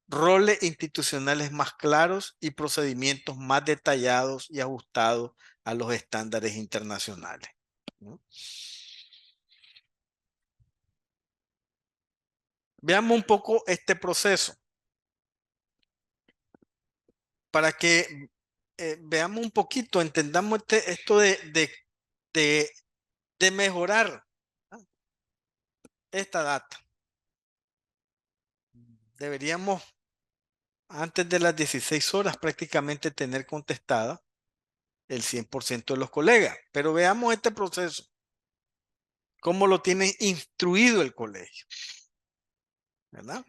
roles institucionales más claros y procedimientos más detallados y ajustados a los estándares internacionales, ¿no? Veamos un poco este proceso para que veamos un poquito, entendamos esto de, de mejorar, ¿no?, esta data. Deberíamos, antes de las 16 horas, prácticamente tener contestada el 100% de los colegas. Pero veamos este proceso, cómo lo tiene instruido el colegio, ¿verdad?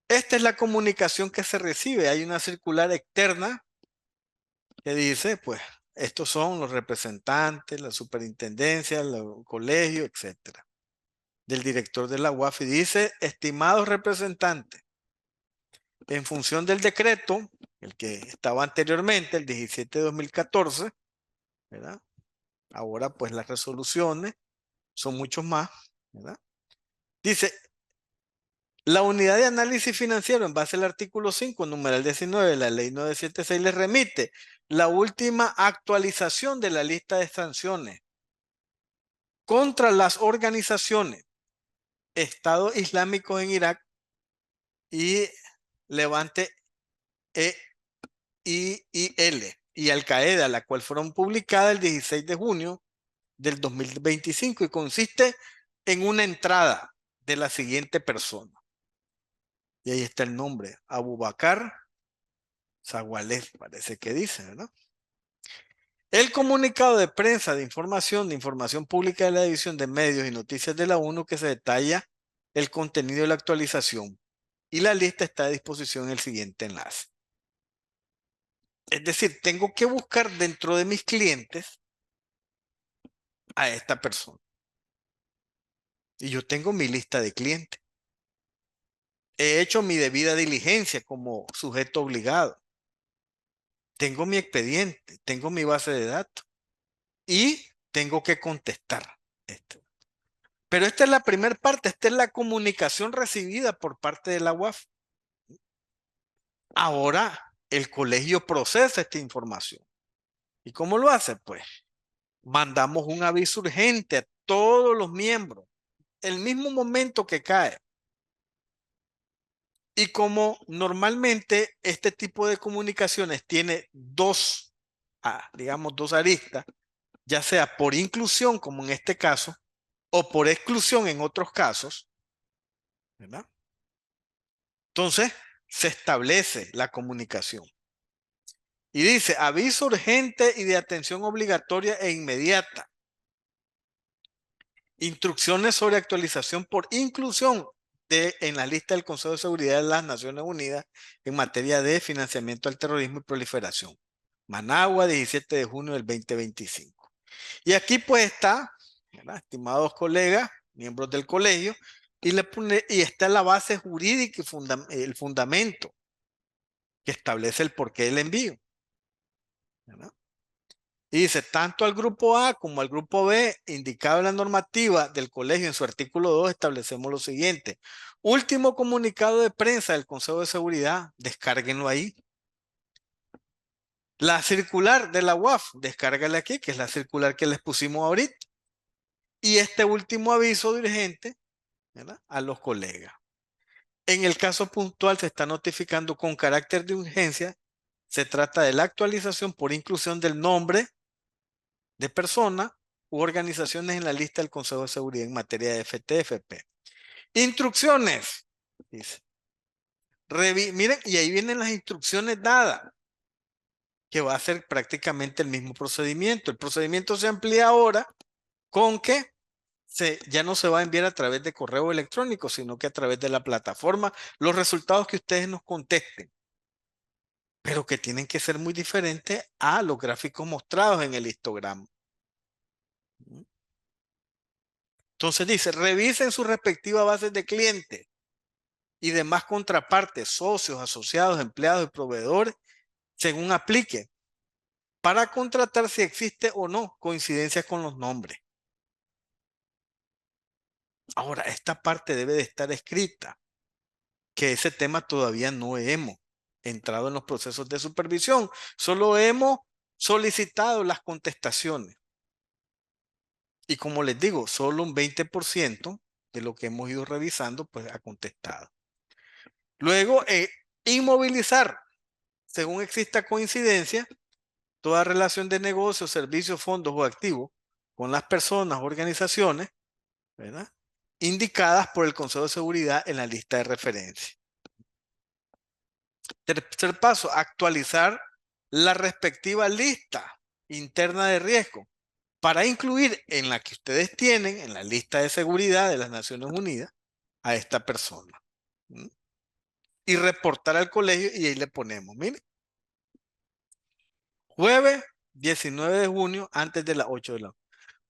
Esta es la comunicación que se recibe. Hay una circular externa que dice, pues, estos son los representantes, la superintendencia, el colegio, etcétera, del director de la UAF, y dice, estimados representantes, en función del decreto, el que estaba anteriormente, el 17 de 2014, ¿verdad? Ahora, pues, las resoluciones son muchos más, ¿verdad? Dice, la unidad de análisis financiero, en base al artículo 5, numeral 19 de la ley 976, le remite la última actualización de la lista de sanciones contra las organizaciones Estado Islámico en Irak y Levante EIL y Al Qaeda, la cual fueron publicadas el 16 de junio del 2025 y consiste en una entrada de la siguiente persona. Y ahí está el nombre, Abu Bakr Zagualef, parece que dice, ¿verdad? El comunicado de prensa de información pública de la División de Medios y Noticias de la ONU, que se detalla el contenido de la actualización, y la lista está a disposición en el siguiente enlace. Es decir, tengo que buscar dentro de mis clientes a esta persona. Y yo tengo mi lista de clientes. He hecho mi debida diligencia como sujeto obligado. Tengo mi expediente, tengo mi base de datos y tengo que contestar esto. Pero esta es la primera parte, esta es la comunicación recibida por parte de la UAF. Ahora el colegio procesa esta información. ¿Y cómo lo hace? Pues mandamos un aviso urgente a todos los miembros, el mismo momento que cae. Y como normalmente este tipo de comunicaciones tiene digamos, dos aristas, ya sea por inclusión, como en este caso, o por exclusión en otros casos, ¿verdad? Entonces, se establece la comunicación. Y dice, aviso urgente y de atención obligatoria e inmediata. Instrucciones sobre actualización por inclusión en la lista del Consejo de Seguridad de las Naciones Unidas en materia de financiamiento al terrorismo y proliferación. Managua, 17 de junio del 2025. Y aquí pues está, ¿verdad?, estimados colegas, miembros del colegio, y está la base jurídica y el fundamento que establece el porqué del envío, ¿verdad? Y dice, tanto al grupo A como al grupo B, indicado en la normativa del colegio en su artículo 2, establecemos lo siguiente. Último comunicado de prensa del Consejo de Seguridad, descárguenlo ahí. La circular de la UAF, descárgala aquí, que es la circular que les pusimos ahorita. Y este último aviso de urgente, ¿verdad?, a los colegas. En el caso puntual se está notificando con carácter de urgencia. Se trata de la actualización por inclusión del nombre de personas u organizaciones en la lista del Consejo de Seguridad en materia de FTFP. Instrucciones, dice. Miren, y ahí vienen las instrucciones dadas, que va a ser prácticamente el mismo procedimiento. El procedimiento se amplía ahora con que ya no se va a enviar a través de correo electrónico, sino que a través de la plataforma, los resultados que ustedes nos contesten, pero que tienen que ser muy diferentes a los gráficos mostrados en el histograma. Entonces dice, revisen sus respectivas bases de clientes y demás contrapartes, socios, asociados, empleados y proveedores, según aplique, para contratar si existe o no coincidencias con los nombres. Ahora, esta parte debe de estar escrita, que ese tema todavía no hemos entrado en los procesos de supervisión, solo hemos solicitado las contestaciones. Y como les digo, solo un 20% de lo que hemos ido revisando, pues ha contestado. Luego, inmovilizar, según exista coincidencia, toda relación de negocios, servicios, fondos o activos con las personas, organizaciones, ¿verdad?, indicadas por el Consejo de Seguridad en la lista de referencia. Tercer paso, actualizar la respectiva lista interna de riesgo para incluir en la que ustedes tienen, en la lista de seguridad de las Naciones Unidas, a esta persona. ¿Mm? Y reportar al colegio y ahí le ponemos, mire, jueves 19 de junio antes de las 8 de la noche.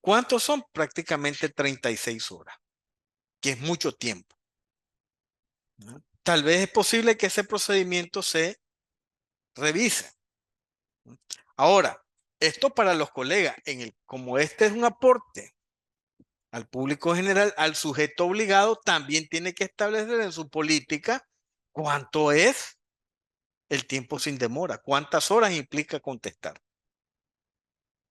¿Cuántos son? Prácticamente 36 horas, que es mucho tiempo, ¿no? Tal vez es posible que ese procedimiento se revise. Ahora, esto para los colegas, como este es un aporte al público general, al sujeto obligado, también tiene que establecer en su política cuánto es el tiempo sin demora, cuántas horas implica contestar.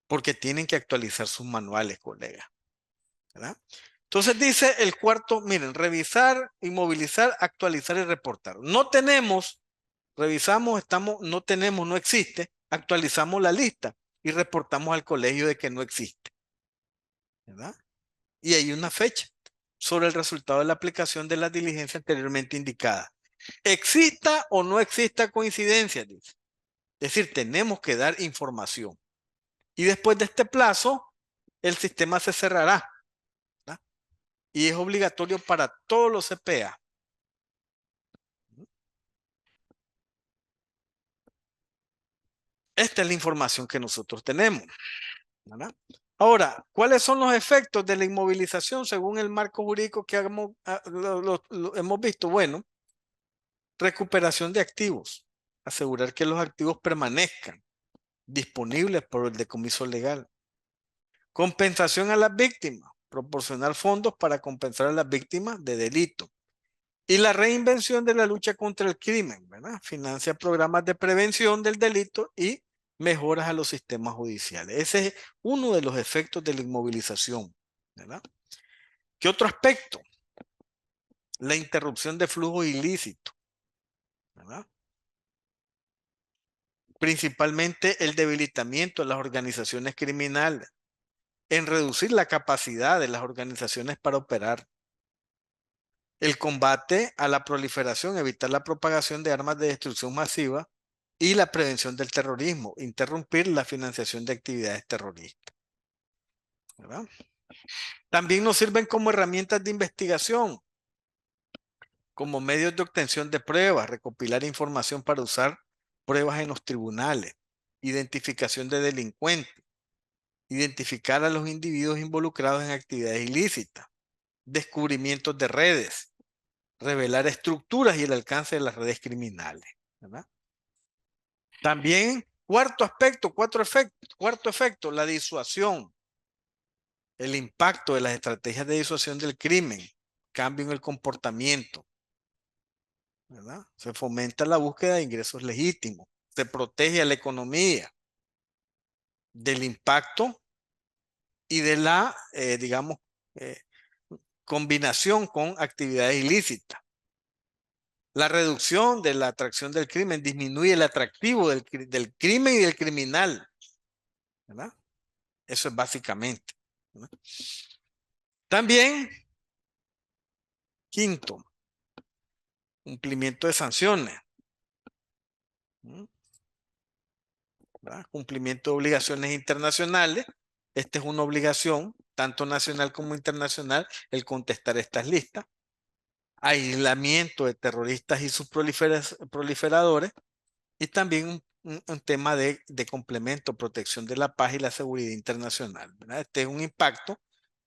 Porque tienen que actualizar sus manuales, colegas, ¿verdad? Entonces dice el cuarto, miren, revisar, inmovilizar, actualizar y reportar. No tenemos, revisamos, no tenemos, no existe, actualizamos la lista y reportamos al colegio de que no existe, ¿verdad? Y hay una fecha sobre el resultado de la aplicación de la diligencia anteriormente indicada. Exista o no exista coincidencia, dice. Es decir, tenemos que dar información. Y después de este plazo, el sistema se cerrará, ¿verdad? Y es obligatorio para todos los CPA. Esta es la información que nosotros tenemos, ¿verdad? Ahora, ¿cuáles son los efectos de la inmovilización según el marco jurídico que lo hemos visto? Bueno, recuperación de activos, asegurar que los activos permanezcan disponibles por el decomiso legal. Compensación a las víctimas, proporcionar fondos para compensar a las víctimas de delito. Y la reinvención de la lucha contra el crimen, ¿verdad? Financia programas de prevención del delito y mejoras a los sistemas judiciales. Ese es uno de los efectos de la inmovilización, ¿verdad? ¿Qué otro aspecto? La interrupción de flujos ilícitos, ¿verdad? Principalmente el debilitamiento de las organizaciones criminales, en reducir la capacidad de las organizaciones para operar, el combate a la proliferación, evitar la propagación de armas de destrucción masiva y la prevención del terrorismo, interrumpir la financiación de actividades terroristas, ¿verdad? También nos sirven como herramientas de investigación, como medios de obtención de pruebas, recopilar información para usar pruebas en los tribunales, identificación de delincuentes, identificar a los individuos involucrados en actividades ilícitas, descubrimientos de redes, revelar estructuras y el alcance de las redes criminales, ¿verdad? También, cuarto efecto, la disuasión, el impacto de las estrategias de disuasión del crimen, cambio en el comportamiento, ¿verdad? Se fomenta la búsqueda de ingresos legítimos, se protege a la economía del impacto y de la, digamos, eh, combinación con actividades ilícitas. La reducción de la atracción del crimen disminuye el atractivo del crimen y del criminal, ¿verdad? Eso es básicamente, ¿verdad? También, quinto, cumplimiento de sanciones, ¿verdad? Cumplimiento de obligaciones internacionales. Esta es una obligación, tanto nacional como internacional, el contestar estas listas. Aislamiento de terroristas y sus proliferadores. Y también un tema de complemento, protección de la paz y la seguridad internacional, ¿verdad? Este es un impacto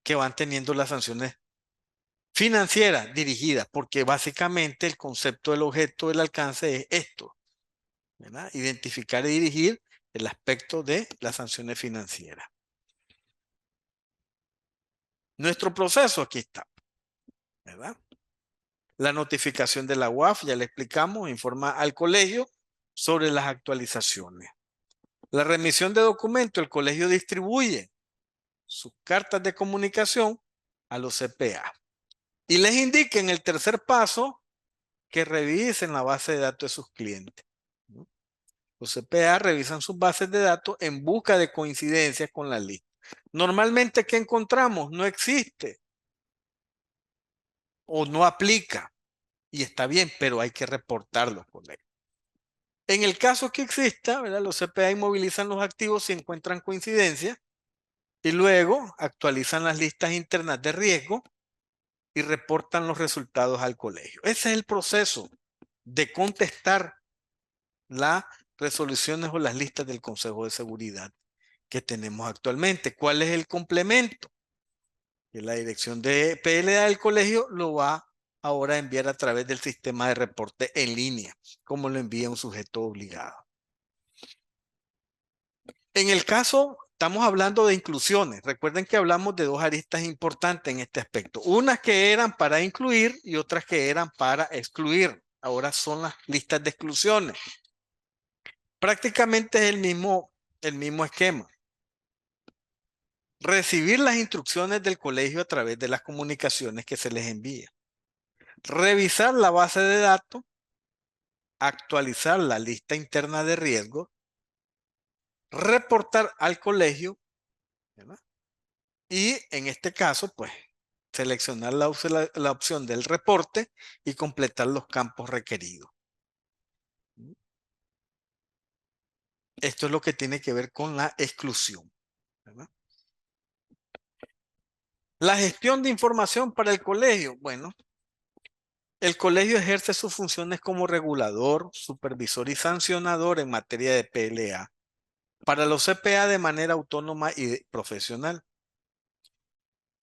que van teniendo las sanciones financieras dirigidas, porque básicamente el concepto del objeto del alcance es esto, ¿verdad? Identificar y dirigir el aspecto de las sanciones financieras. Nuestro proceso aquí está, ¿verdad? La notificación de la UAF, ya le explicamos, informa al colegio sobre las actualizaciones. La remisión de documentos, el colegio distribuye sus cartas de comunicación a los CPA y les indica en el tercer paso que revisen la base de datos de sus clientes. Los CPA revisan sus bases de datos en busca de coincidencias con la lista. Normalmente, ¿qué encontramos? No existe o no aplica. Y está bien, pero hay que reportarlo, colegas. En el caso que exista, ¿verdad? Los CPA inmovilizan los activos si encuentran coincidencia y luego actualizan las listas internas de riesgo y reportan los resultados al colegio. Ese es el proceso de contestar las resoluciones o las listas del Consejo de Seguridad que tenemos actualmente. ¿Cuál es el complemento? Que la dirección de PLA del colegio lo va ahora a enviar a través del sistema de reporte en línea, como lo envía un sujeto obligado. En el caso, estamos hablando de inclusiones. Recuerden que hablamos de dos aristas importantes en este aspecto. Unas que eran para incluir y otras que eran para excluir. Ahora son las listas de exclusiones. Prácticamente es el mismo esquema. Recibir las instrucciones del colegio a través de las comunicaciones que se les envía. Revisar la base de datos. Actualizar la lista interna de riesgo. Reportar al colegio, ¿verdad? Y en este caso, pues, seleccionar la opción del reporte y completar los campos requeridos. Esto es lo que tiene que ver con la exclusión, ¿verdad? La gestión de información para el colegio. Bueno, el colegio ejerce sus funciones como regulador, supervisor y sancionador en materia de PLA para los CPA de manera autónoma y profesional.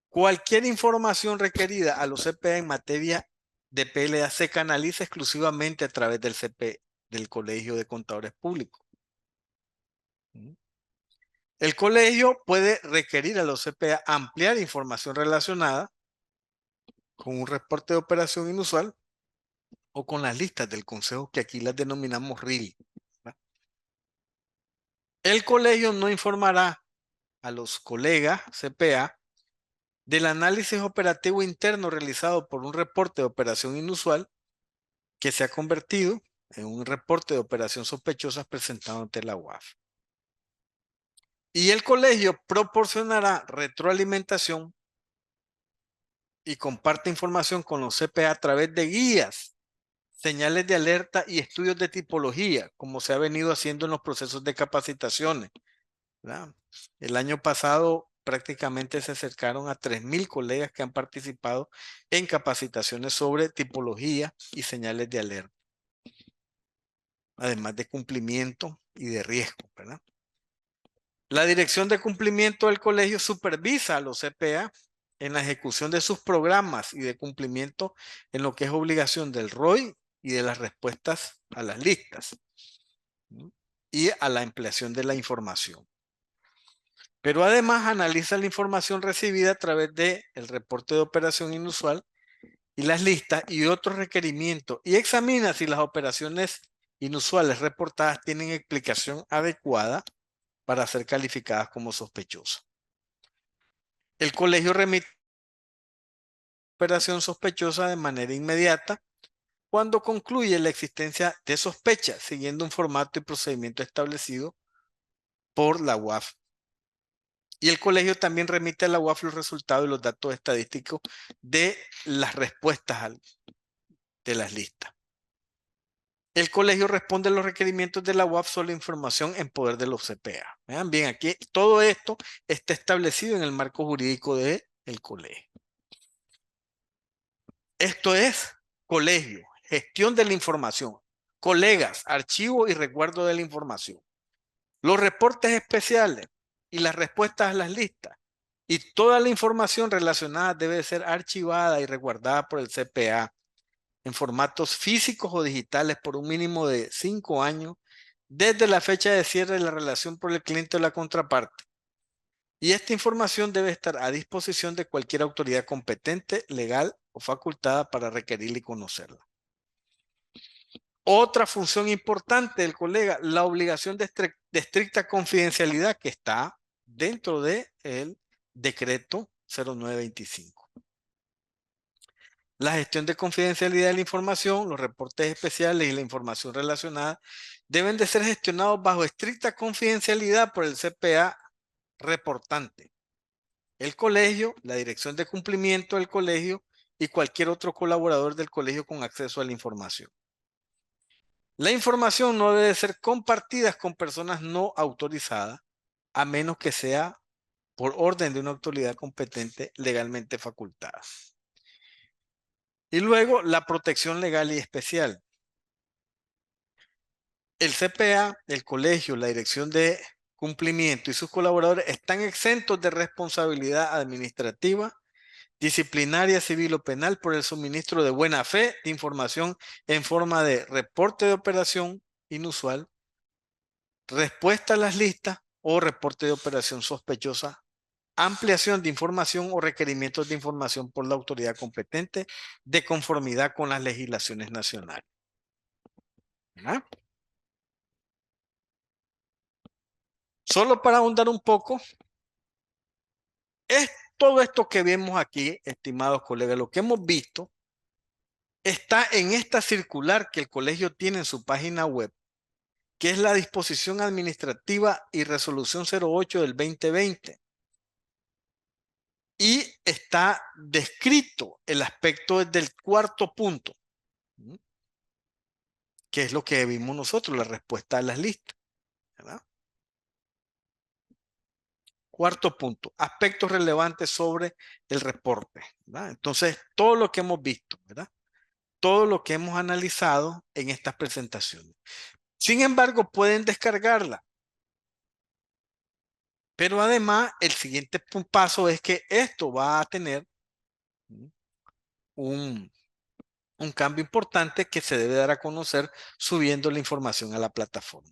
Cualquier información requerida a los CPA en materia de PLA se canaliza exclusivamente a través del CP, del Colegio de Contadores Públicos. El colegio puede requerir a los CPA ampliar información relacionada con un reporte de operación inusual o con las listas del consejo que aquí las denominamos RIL. El colegio no informará a los colegas CPA del análisis operativo interno realizado por un reporte de operación inusual que se ha convertido en un reporte de operación sospechosa presentado ante la UAF. Y el colegio proporcionará retroalimentación y comparte información con los CPA a través de guías, señales de alerta y estudios de tipología, como se ha venido haciendo en los procesos de capacitaciones, ¿verdad? El año pasado prácticamente se acercaron a 3,000 colegas que han participado en capacitaciones sobre tipología y señales de alerta, además de cumplimiento y de riesgo, ¿verdad? La dirección de cumplimiento del colegio supervisa a los CPA en la ejecución de sus programas y de cumplimiento en lo que es obligación del ROI y de las respuestas a las listas, ¿no? Y a la ampliación de la información. Pero además analiza la información recibida a través del reporte de operación inusual y las listas y otros requerimientos y examina si las operaciones inusuales reportadas tienen explicación adecuada para ser calificadas como sospechosas. El colegio remite operación sospechosa de manera inmediata cuando concluye la existencia de sospecha, siguiendo un formato y procedimiento establecido por la UAF. Y el colegio también remite a la UAF los resultados y los datos estadísticos de las respuestas de las listas. El colegio responde a los requerimientos de la UAF sobre información en poder de los CPA. Vean bien, aquí todo esto está establecido en el marco jurídico del colegio. Esto es colegio, gestión de la información, colegas, archivo y resguardo de la información. Los reportes especiales y las respuestas a las listas y toda la información relacionada debe ser archivada y resguardada por el CPA en formatos físicos o digitales por un mínimo de 5 años desde la fecha de cierre de la relación por el cliente o la contraparte. Y esta información debe estar a disposición de cualquier autoridad competente, legal o facultada para requerirla y conocerla. Otra función importante del colega, la obligación de estricta confidencialidad que está dentro del decreto 0925. La gestión de confidencialidad de la información, los reportes especiales y la información relacionada deben de ser gestionados bajo estricta confidencialidad por el CPA reportante, el colegio, la dirección de cumplimiento del colegio y cualquier otro colaborador del colegio con acceso a la información. La información no debe ser compartida con personas no autorizadas, a menos que sea por orden de una autoridad competente legalmente facultada. Y luego, la protección legal y especial. El CPA, el colegio, la dirección de cumplimiento y sus colaboradores están exentos de responsabilidad administrativa, disciplinaria, civil o penal por el suministro de buena fe de información en forma de reporte de operación inusual, respuesta a las listas o reporte de operación sospechosa, ampliación de información o requerimientos de información por la autoridad competente de conformidad con las legislaciones nacionales. ¿Verdad? Solo para ahondar un poco, es todo esto que vemos aquí, estimados colegas, lo que hemos visto, está en esta circular que el colegio tiene en su página web, que es la disposición administrativa y resolución 08 del 2020. Y está descrito el aspecto del cuarto punto, que es lo que vimos nosotros, la respuesta a las listas, ¿verdad? Cuarto punto, aspectos relevantes sobre el reporte, ¿verdad? Entonces, todo lo que hemos visto, ¿verdad? Todo lo que hemos analizado en estas presentaciones. Sin embargo, pueden descargarla. Pero además, el siguiente paso es que esto va a tener un cambio importante que se debe dar a conocer subiendo la información a la plataforma.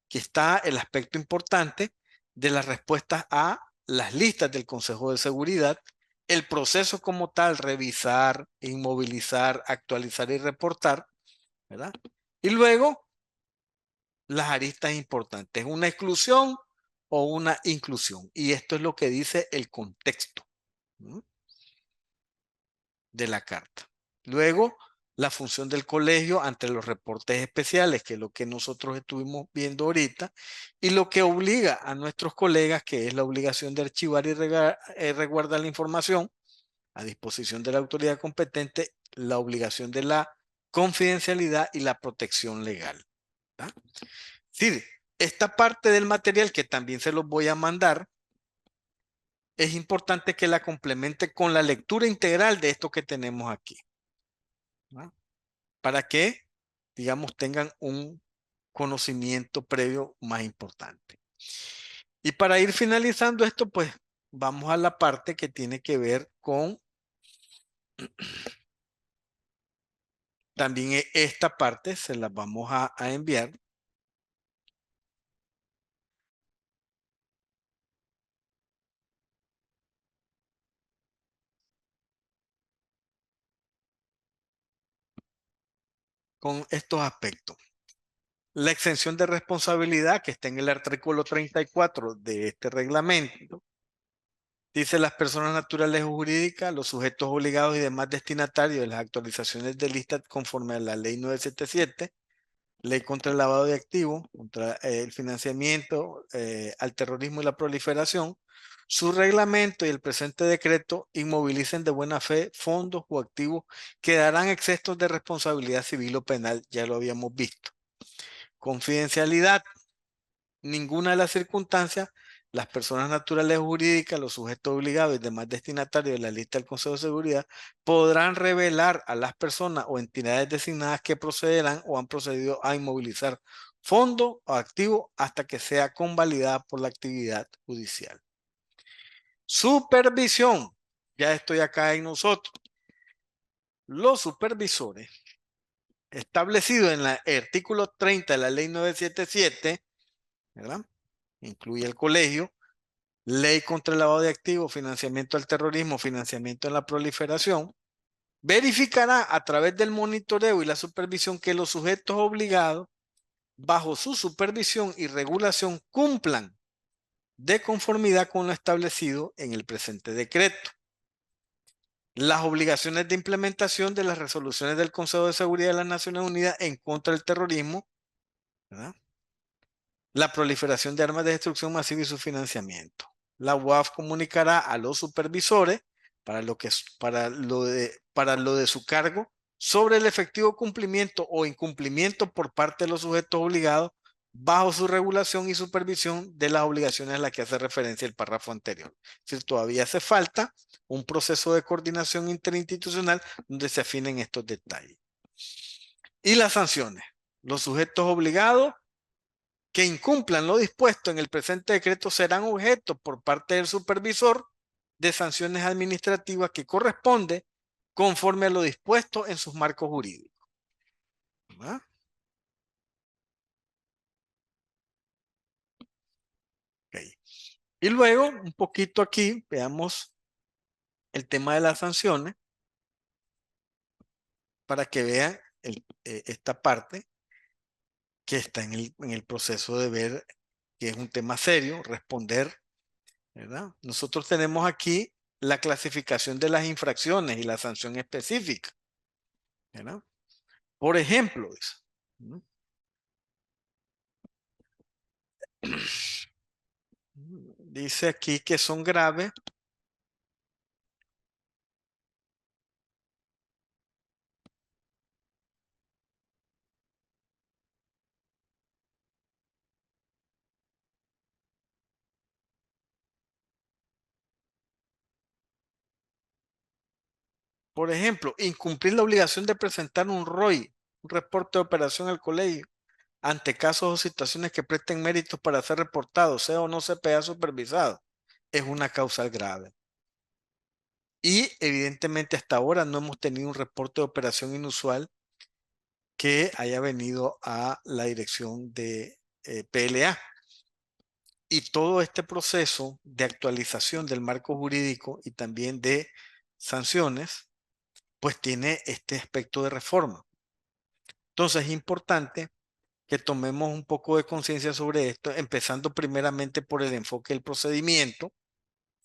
Aquí está el aspecto importante de las respuestas a las listas del Consejo de Seguridad, el proceso como tal, revisar, inmovilizar, actualizar y reportar, ¿verdad? Y luego, las aristas importantes, una exclusión o una inclusión. Y esto es lo que dice el contexto, ¿no?, de la carta. Luego, la función del colegio ante los reportes especiales, que es lo que nosotros estuvimos viendo ahorita, y lo que obliga a nuestros colegas, que es la obligación de archivar y resguardar la información a disposición de la autoridad competente, la obligación de la confidencialidad y la protección legal, ¿verdad? Es decir, esta parte del material que también se los voy a mandar, es importante que la complemente con la lectura integral de esto que tenemos aquí, ¿no?, para que, digamos, tengan un conocimiento previo más importante. Y para ir finalizando esto, pues vamos a la parte que tiene que ver con también esta parte, se las vamos a enviar. Con estos aspectos. La exención de responsabilidad que está en el artículo 34 de este reglamento. Dice: las personas naturales o jurídicas, los sujetos obligados y demás destinatarios de las actualizaciones de lista conforme a la ley 977, ley contra el lavado de activos, contra el financiamiento al terrorismo y la proliferación, su reglamento y el presente decreto inmovilicen de buena fe fondos o activos que darán exentos de responsabilidad civil o penal, ya lo habíamos visto. Confidencialidad. Ninguna de las circunstancias, las personas naturales o jurídicas, los sujetos obligados y demás destinatarios de la lista del Consejo de Seguridad podrán revelar a las personas o entidades designadas que procederán o han procedido a inmovilizar fondos o activos hasta que sea convalidada por la actividad judicial. Supervisión. Ya estoy acá en nosotros. Los supervisores, establecidos en el artículo 30 de la ley 977, ¿verdad? Incluye el colegio, ley contra el lavado de activos, financiamiento al terrorismo, financiamiento en la proliferación, verificará a través del monitoreo y la supervisión que los sujetos obligados, bajo su supervisión y regulación, cumplan de conformidad con lo establecido en el presente decreto. Las obligaciones de implementación de las resoluciones del Consejo de Seguridad de las Naciones Unidas en contra del terrorismo, ¿verdad? La proliferación de armas de destrucción masiva y su financiamiento. La UAF comunicará a los supervisores para lo de su cargo sobre el efectivo cumplimiento o incumplimiento por parte de los sujetos obligados bajo su regulación y supervisión de las obligaciones a las que hace referencia el párrafo anterior. Es decir, todavía hace falta un proceso de coordinación interinstitucional donde se afinen estos detalles. Y las sanciones. Los sujetos obligados que incumplan lo dispuesto en el presente decreto serán objeto por parte del supervisor de sanciones administrativas que corresponde conforme a lo dispuesto en sus marcos jurídicos. ¿Verdad? Okay. Y luego, un poquito aquí, veamos el tema de las sanciones para que vean esta parte que está en el proceso de ver que es un tema serio, responder, ¿verdad? Nosotros tenemos aquí la clasificación de las infracciones y la sanción específica, ¿verdad? Por ejemplo, dice aquí que son graves por ejemplo, incumplir la obligación de presentar un ROI, un reporte de operación al colegio, ante casos o situaciones que presten méritos para ser reportados, sea o no CPA supervisado, es una causal grave. Y evidentemente hasta ahora no hemos tenido un reporte de operación inusual que haya venido a la dirección de PLA. Y todo este proceso de actualización del marco jurídico y también de sanciones, pues tiene este aspecto de reforma. Entonces es importante que tomemos un poco de conciencia sobre esto, empezando primeramente por el enfoque del procedimiento,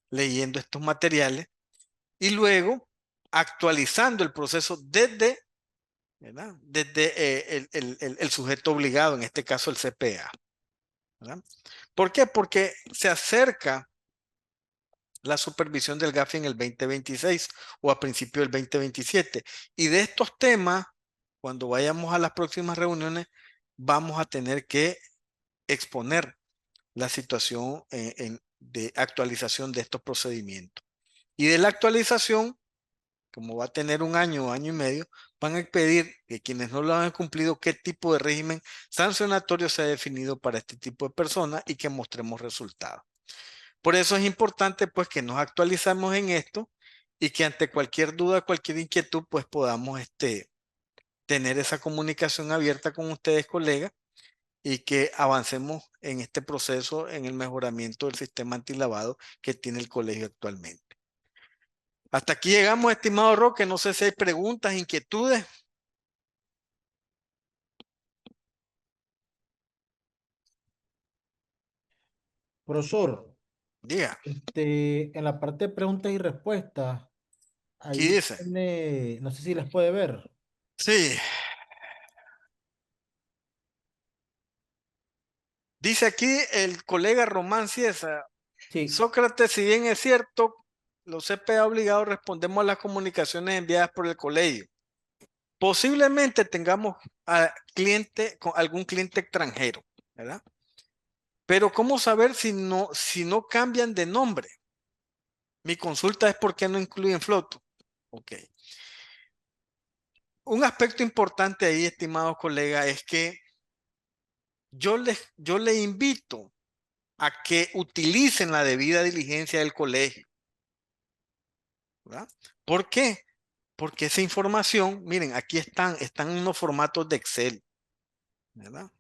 leyendo estos materiales y luego actualizando el proceso desde, ¿verdad? Desde el sujeto obligado, en este caso el CPA. ¿Verdad? ¿Por qué? Porque se acerca la supervisión del GAFI en el 2026 o a principio del 2027. Y de estos temas, cuando vayamos a las próximas reuniones, vamos a tener que exponer la situación de actualización de estos procedimientos. Y de la actualización, como va a tener un año o año y medio, van a pedir que quienes no lo han cumplido, qué tipo de régimen sancionatorio se ha definido para este tipo de personas y que mostremos resultados. Por eso es importante pues que nos actualizamos en esto y que ante cualquier duda, cualquier inquietud, pues podamos tener esa comunicación abierta con ustedes, colegas, y que avancemos en este proceso, en el mejoramiento del sistema antilavado que tiene el colegio actualmente. Hasta aquí llegamos, estimado Roque. No sé si hay preguntas, inquietudes. Profesor, Diga, en la parte de preguntas y respuestas, aquí ahí dice. tiene, no sé si las puede ver. Sí, dice aquí el colega Román Ciesa. Sí, Sócrates, si bien es cierto, los CPA obligados respondemos a las comunicaciones enviadas por el colegio. Posiblemente tengamos algún cliente extranjero, ¿verdad? Pero ¿cómo saber si no cambian de nombre? Mi consulta es por qué no incluyen Floto. Ok. Un aspecto importante ahí, estimado colega, es que yo le invito a que utilicen la debida diligencia del colegio. ¿verdad? ¿Por qué? Porque esa información, miren, aquí están en unos formatos de Excel, ¿verdad?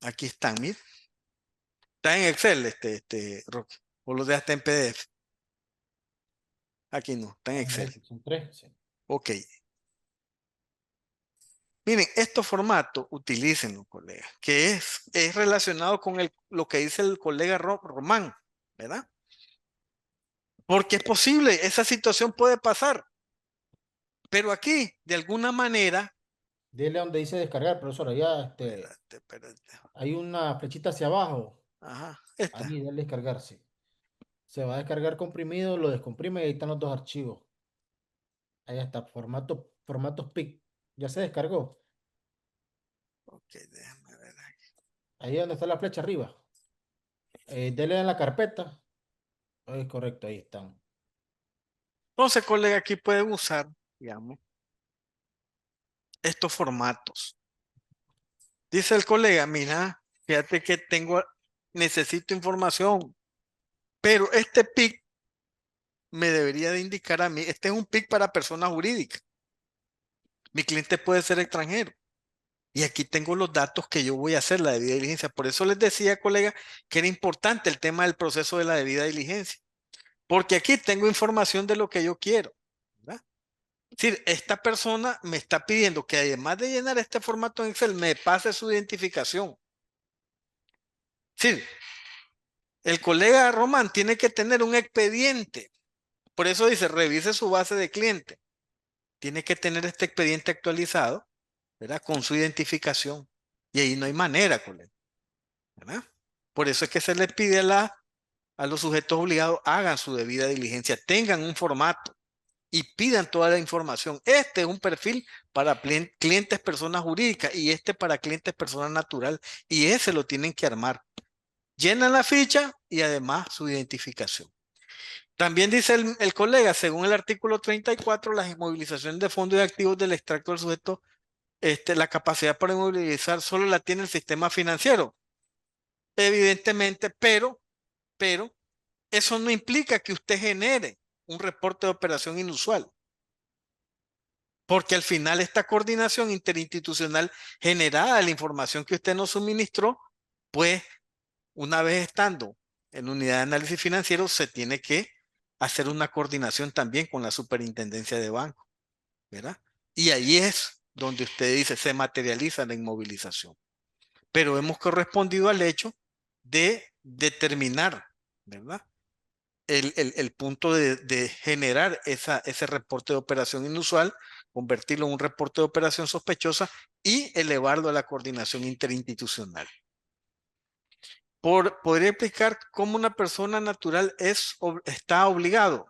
Aquí están, miren. Está en Excel, Roque. O lo dejaste en PDF. Aquí no, está en Excel. Son tres, sí. Ok. Miren, estos formatos, utilícenlos, colegas, que es relacionado con lo que dice el colega Román, ¿verdad? Porque es posible, esa situación puede pasar. Pero aquí, de alguna manera, Dile donde dice descargar, profesor. Allá espérate. hay una flechita hacia abajo. Ajá, esta. Ahí, dale descargarse. Se va a descargar comprimido, lo descomprime y ahí están los dos archivos. Ahí está, formatos PIC. Ya se descargó. Ok, déjame ver. Ahí donde está la flecha arriba. Dele en la carpeta. Es correcto, ahí están. Entonces, colega, aquí pueden usar, digamos, estos formatos. Dice el colega, mira, fíjate que necesito información, pero este PIC me debería de indicar a mí, este es un PIC para personas jurídicas. Mi cliente puede ser extranjero. Y aquí tengo los datos que yo voy a hacer la debida diligencia. Por eso les decía, colega, que era importante el tema del proceso de la debida diligencia. Porque aquí tengo información de lo que yo quiero. ¿Verdad? Es decir, esta persona me está pidiendo que además de llenar este formato en Excel, me pase su identificación. Es decir, el colega Román tiene que tener un expediente. Por eso dice, revise su base de cliente. Tiene que tener este expediente actualizado, ¿verdad? Con su identificación. Y ahí no hay manera, colega, ¿verdad? Por eso es que se les pide a los sujetos obligados, hagan su debida diligencia, tengan un formato y pidan toda la información. Este es un perfil para clientes personas jurídicas y este para clientes personas natural y ese lo tienen que armar. Llenan la ficha y además su identificación. También dice el colega, según el artículo 34, las inmovilizaciones de fondos y activos del extracto del sujeto, la capacidad para inmovilizar solo la tiene el sistema financiero. Evidentemente, pero eso no implica que usted genere un reporte de operación inusual, porque al final esta coordinación interinstitucional generada de la información que usted nos suministró, pues una vez estando en la unidad de análisis financiero, se tiene que hacer una coordinación también con la superintendencia de banco, ¿verdad? Y ahí es donde usted dice, se materializa la inmovilización. Pero hemos correspondido al hecho de determinar, ¿verdad? El punto de generar ese reporte de operación inusual, convertirlo en un reporte de operación sospechosa y elevarlo a la coordinación interinstitucional. Podría explicar cómo una persona natural está obligado.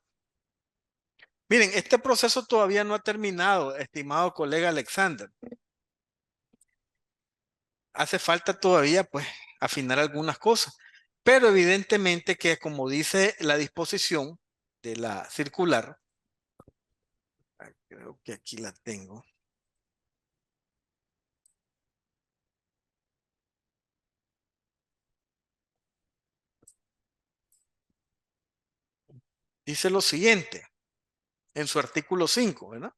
Miren, este proceso todavía no ha terminado, estimado colega Alexander. Hace falta todavía, pues, afinar algunas cosas. Pero evidentemente que, como dice la disposición de la circular, creo que aquí la tengo. Dice lo siguiente en su artículo 5, ¿verdad?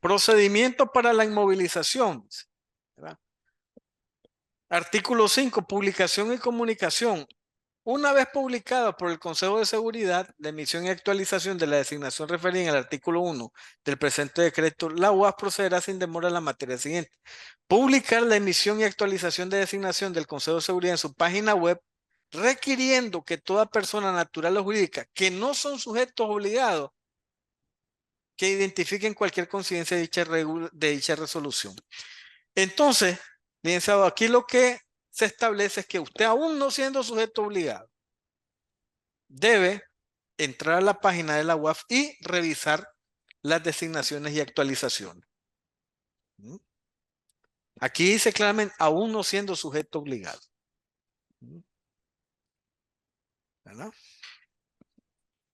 Procedimiento para la inmovilización, ¿verdad? Artículo 5, publicación y comunicación. Una vez publicada por el Consejo de Seguridad, la emisión y actualización de la designación referida en el artículo 1 del presente decreto, la UAS procederá sin demora a la materia siguiente. Publicar la emisión y actualización de designación del Consejo de Seguridad en su página web, requiriendo que toda persona natural o jurídica que no son sujetos obligados que identifiquen cualquier coincidencia de dicha resolución. Entonces, licenciado, aquí lo que se establece es que usted, aún no siendo sujeto obligado, debe entrar a la página de la UAF y revisar las designaciones y actualizaciones. ¿Mm? Aquí dice claramente, aún no siendo sujeto obligado. ¿Mm? ¿Verdad?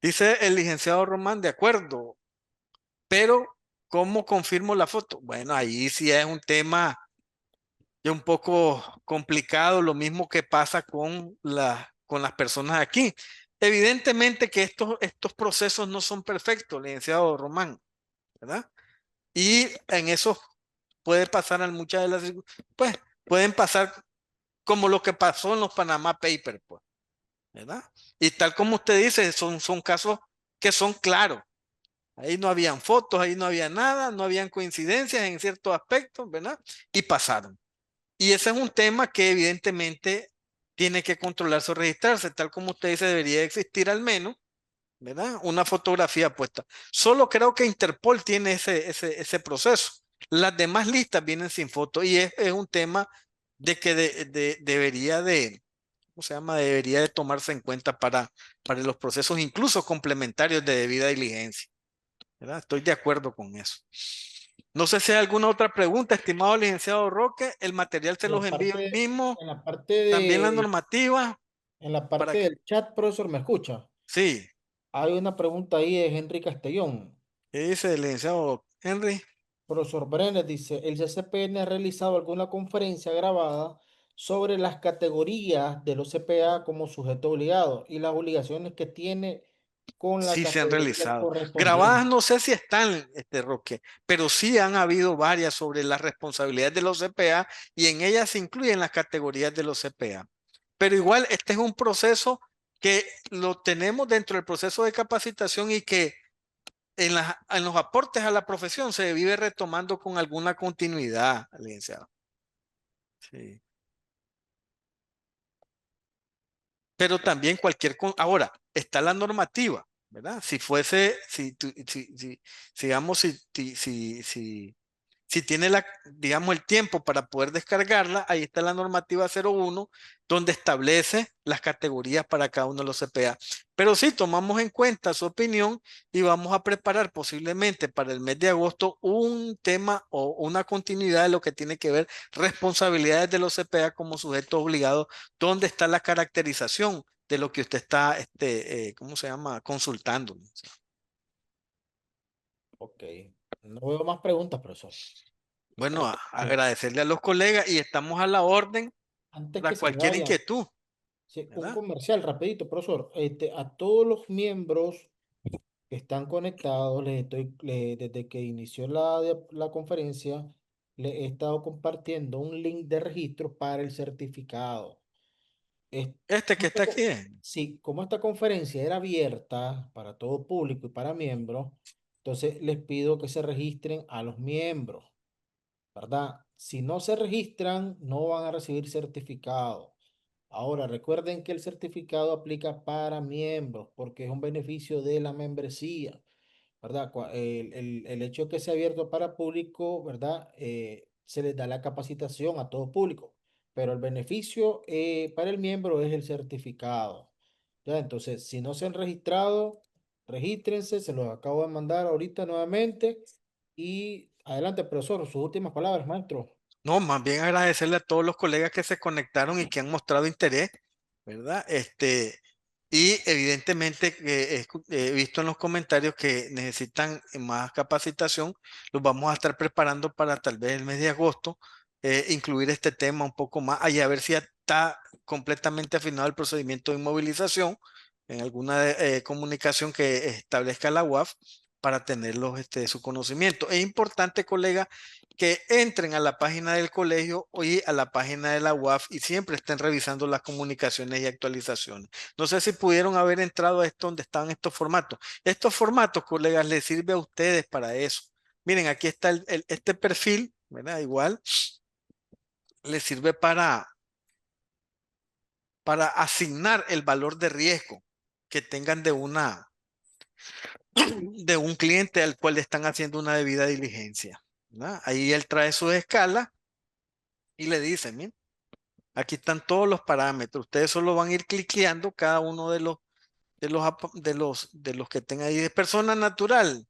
Dice el licenciado Román, de acuerdo, pero ¿cómo confirmo la foto? Bueno, ahí sí es un tema ya un poco complicado, lo mismo que pasa con las personas aquí. Evidentemente que estos procesos no son perfectos, licenciado Román, ¿verdad? Y en eso puede pasar en muchas de las, pues pueden pasar como lo que pasó en los Panama Papers, pues, ¿verdad? Y tal como usted dice, son casos que son claros. Ahí no habían fotos, ahí no había nada, no habían coincidencias en ciertos aspectos, ¿verdad? Y pasaron. Y ese es un tema que evidentemente tiene que controlarse o registrarse, tal como usted dice, debería existir al menos, ¿verdad? Una fotografía puesta. Solo creo que Interpol tiene ese proceso. Las demás listas vienen sin foto y es un tema de que debería de, ¿cómo se llama? Debería de tomarse en cuenta para los procesos incluso complementarios de debida diligencia, ¿verdad? Estoy de acuerdo con eso. No sé si hay alguna otra pregunta, estimado licenciado Roque. El material se En la los envío hoy parte, mismo. en la parte También la de, normativa en la para parte que... del chat, profesor, ¿me escucha? Sí, Hay una pregunta ahí de Henry Castellón. ¿qué dice el licenciado Henry? Profesor Brenner dice, ¿el CCPN ha realizado alguna conferencia grabada sobre las categorías de los CPA como sujeto obligado y las obligaciones que tiene con la Sí se han categoría realizado. Grabadas correspondiente? no sé si están, Roque, pero sí han habido varias sobre las responsabilidades de los CPA y en ellas se incluyen las categorías de los CPA. Pero igual este es un proceso que lo tenemos dentro del proceso de capacitación y que en los aportes a la profesión se vive retomando con alguna continuidad, licenciado. Sí. Pero también ahora, está la normativa, ¿verdad? Si fuese, si, digamos, si tiene digamos, el tiempo para poder descargarla, ahí está la normativa 01, donde establece las categorías para cada uno de los CPA. Pero sí, tomamos en cuenta su opinión y vamos a preparar posiblemente para el mes de agosto un tema o una continuidad de lo que tiene que ver responsabilidades de los CPA como sujetos obligados, donde está la caracterización de lo que usted está, ¿cómo se llama? Consultando. Ok, no veo más preguntas, profesor. Bueno, Ok, agradecerle a los colegas y estamos a la orden antes para que se me cualquier vaya, inquietud, sí, un ¿verdad? comercial rapidito, profesor. A todos los miembros que están conectados, desde que inició la conferencia, les he estado compartiendo un link de registro para el certificado. Es- Este que está aquí. sí, como esta conferencia era abierta para todo público y para miembros, entonces les pido que se registren a los miembros, ¿verdad? Si no se registran, no van a recibir certificado. Ahora, recuerden que el certificado aplica para miembros porque es un beneficio de la membresía. ¿Verdad? El hecho de que sea abierto para público, ¿verdad? Se les da la capacitación a todo público, pero el beneficio para el miembro es el certificado. ¿Ya? Entonces, si no se han registrado, regístrense, se los acabo de mandar ahorita nuevamente y adelante, profesor, sus últimas palabras, maestro. No, más bien agradecerle a todos los colegas que se conectaron y que han mostrado interés, ¿verdad? Y evidentemente he visto en los comentarios que necesitan más capacitación. Los vamos a estar preparando para tal vez el mes de agosto, incluir este tema un poco más, allá a ver si ya está completamente afinado el procedimiento de inmovilización en alguna comunicación que establezca la UAF para tenerlos su conocimiento. Es importante, colega, que entren a la página del colegio y a la página de la UAF y siempre estén revisando las comunicaciones y actualizaciones. No sé si pudieron haber entrado a esto donde estaban estos formatos. Estos formatos, colegas, les sirve a ustedes para eso. Miren, aquí está este perfil, ¿verdad? Igual les sirve para asignar el valor de riesgo que tengan de un cliente al cual le están haciendo una debida diligencia, ¿verdad? Ahí él trae su escala y le dice, miren, aquí están todos los parámetros. Ustedes solo van a ir cliqueando cada uno de los que tengan ahí. ¿Es persona natural?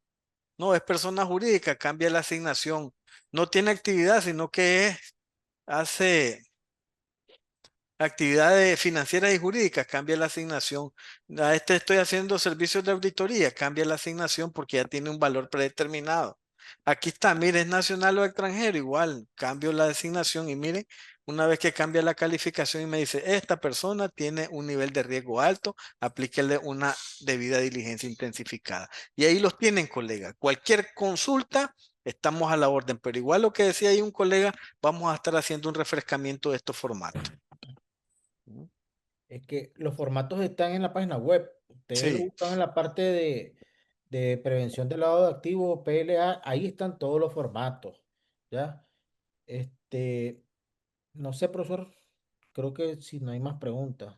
No, es persona jurídica. Cambia la asignación. No tiene actividad, sino que hace, Actividades financieras y jurídicas, cambia la asignación. A este estoy haciendo servicios de auditoría, cambia la asignación porque ya tiene un valor predeterminado. Aquí está, mire, es nacional o extranjero, igual, cambio la designación y miren, una vez que cambia la calificación y me dice, esta persona tiene un nivel de riesgo alto, aplíquele una debida diligencia intensificada. Y ahí los tienen, colega. Cualquier consulta, estamos a la orden, pero igual lo que decía ahí un colega, vamos a estar haciendo un refrescamiento de estos formatos. Es que los formatos están en la página web. Ustedes lo Sí, buscan en la parte de prevención del lavado de activos, PLA, ahí están todos los formatos, ¿ya? Este, no sé, profesor, creo que si no hay más preguntas.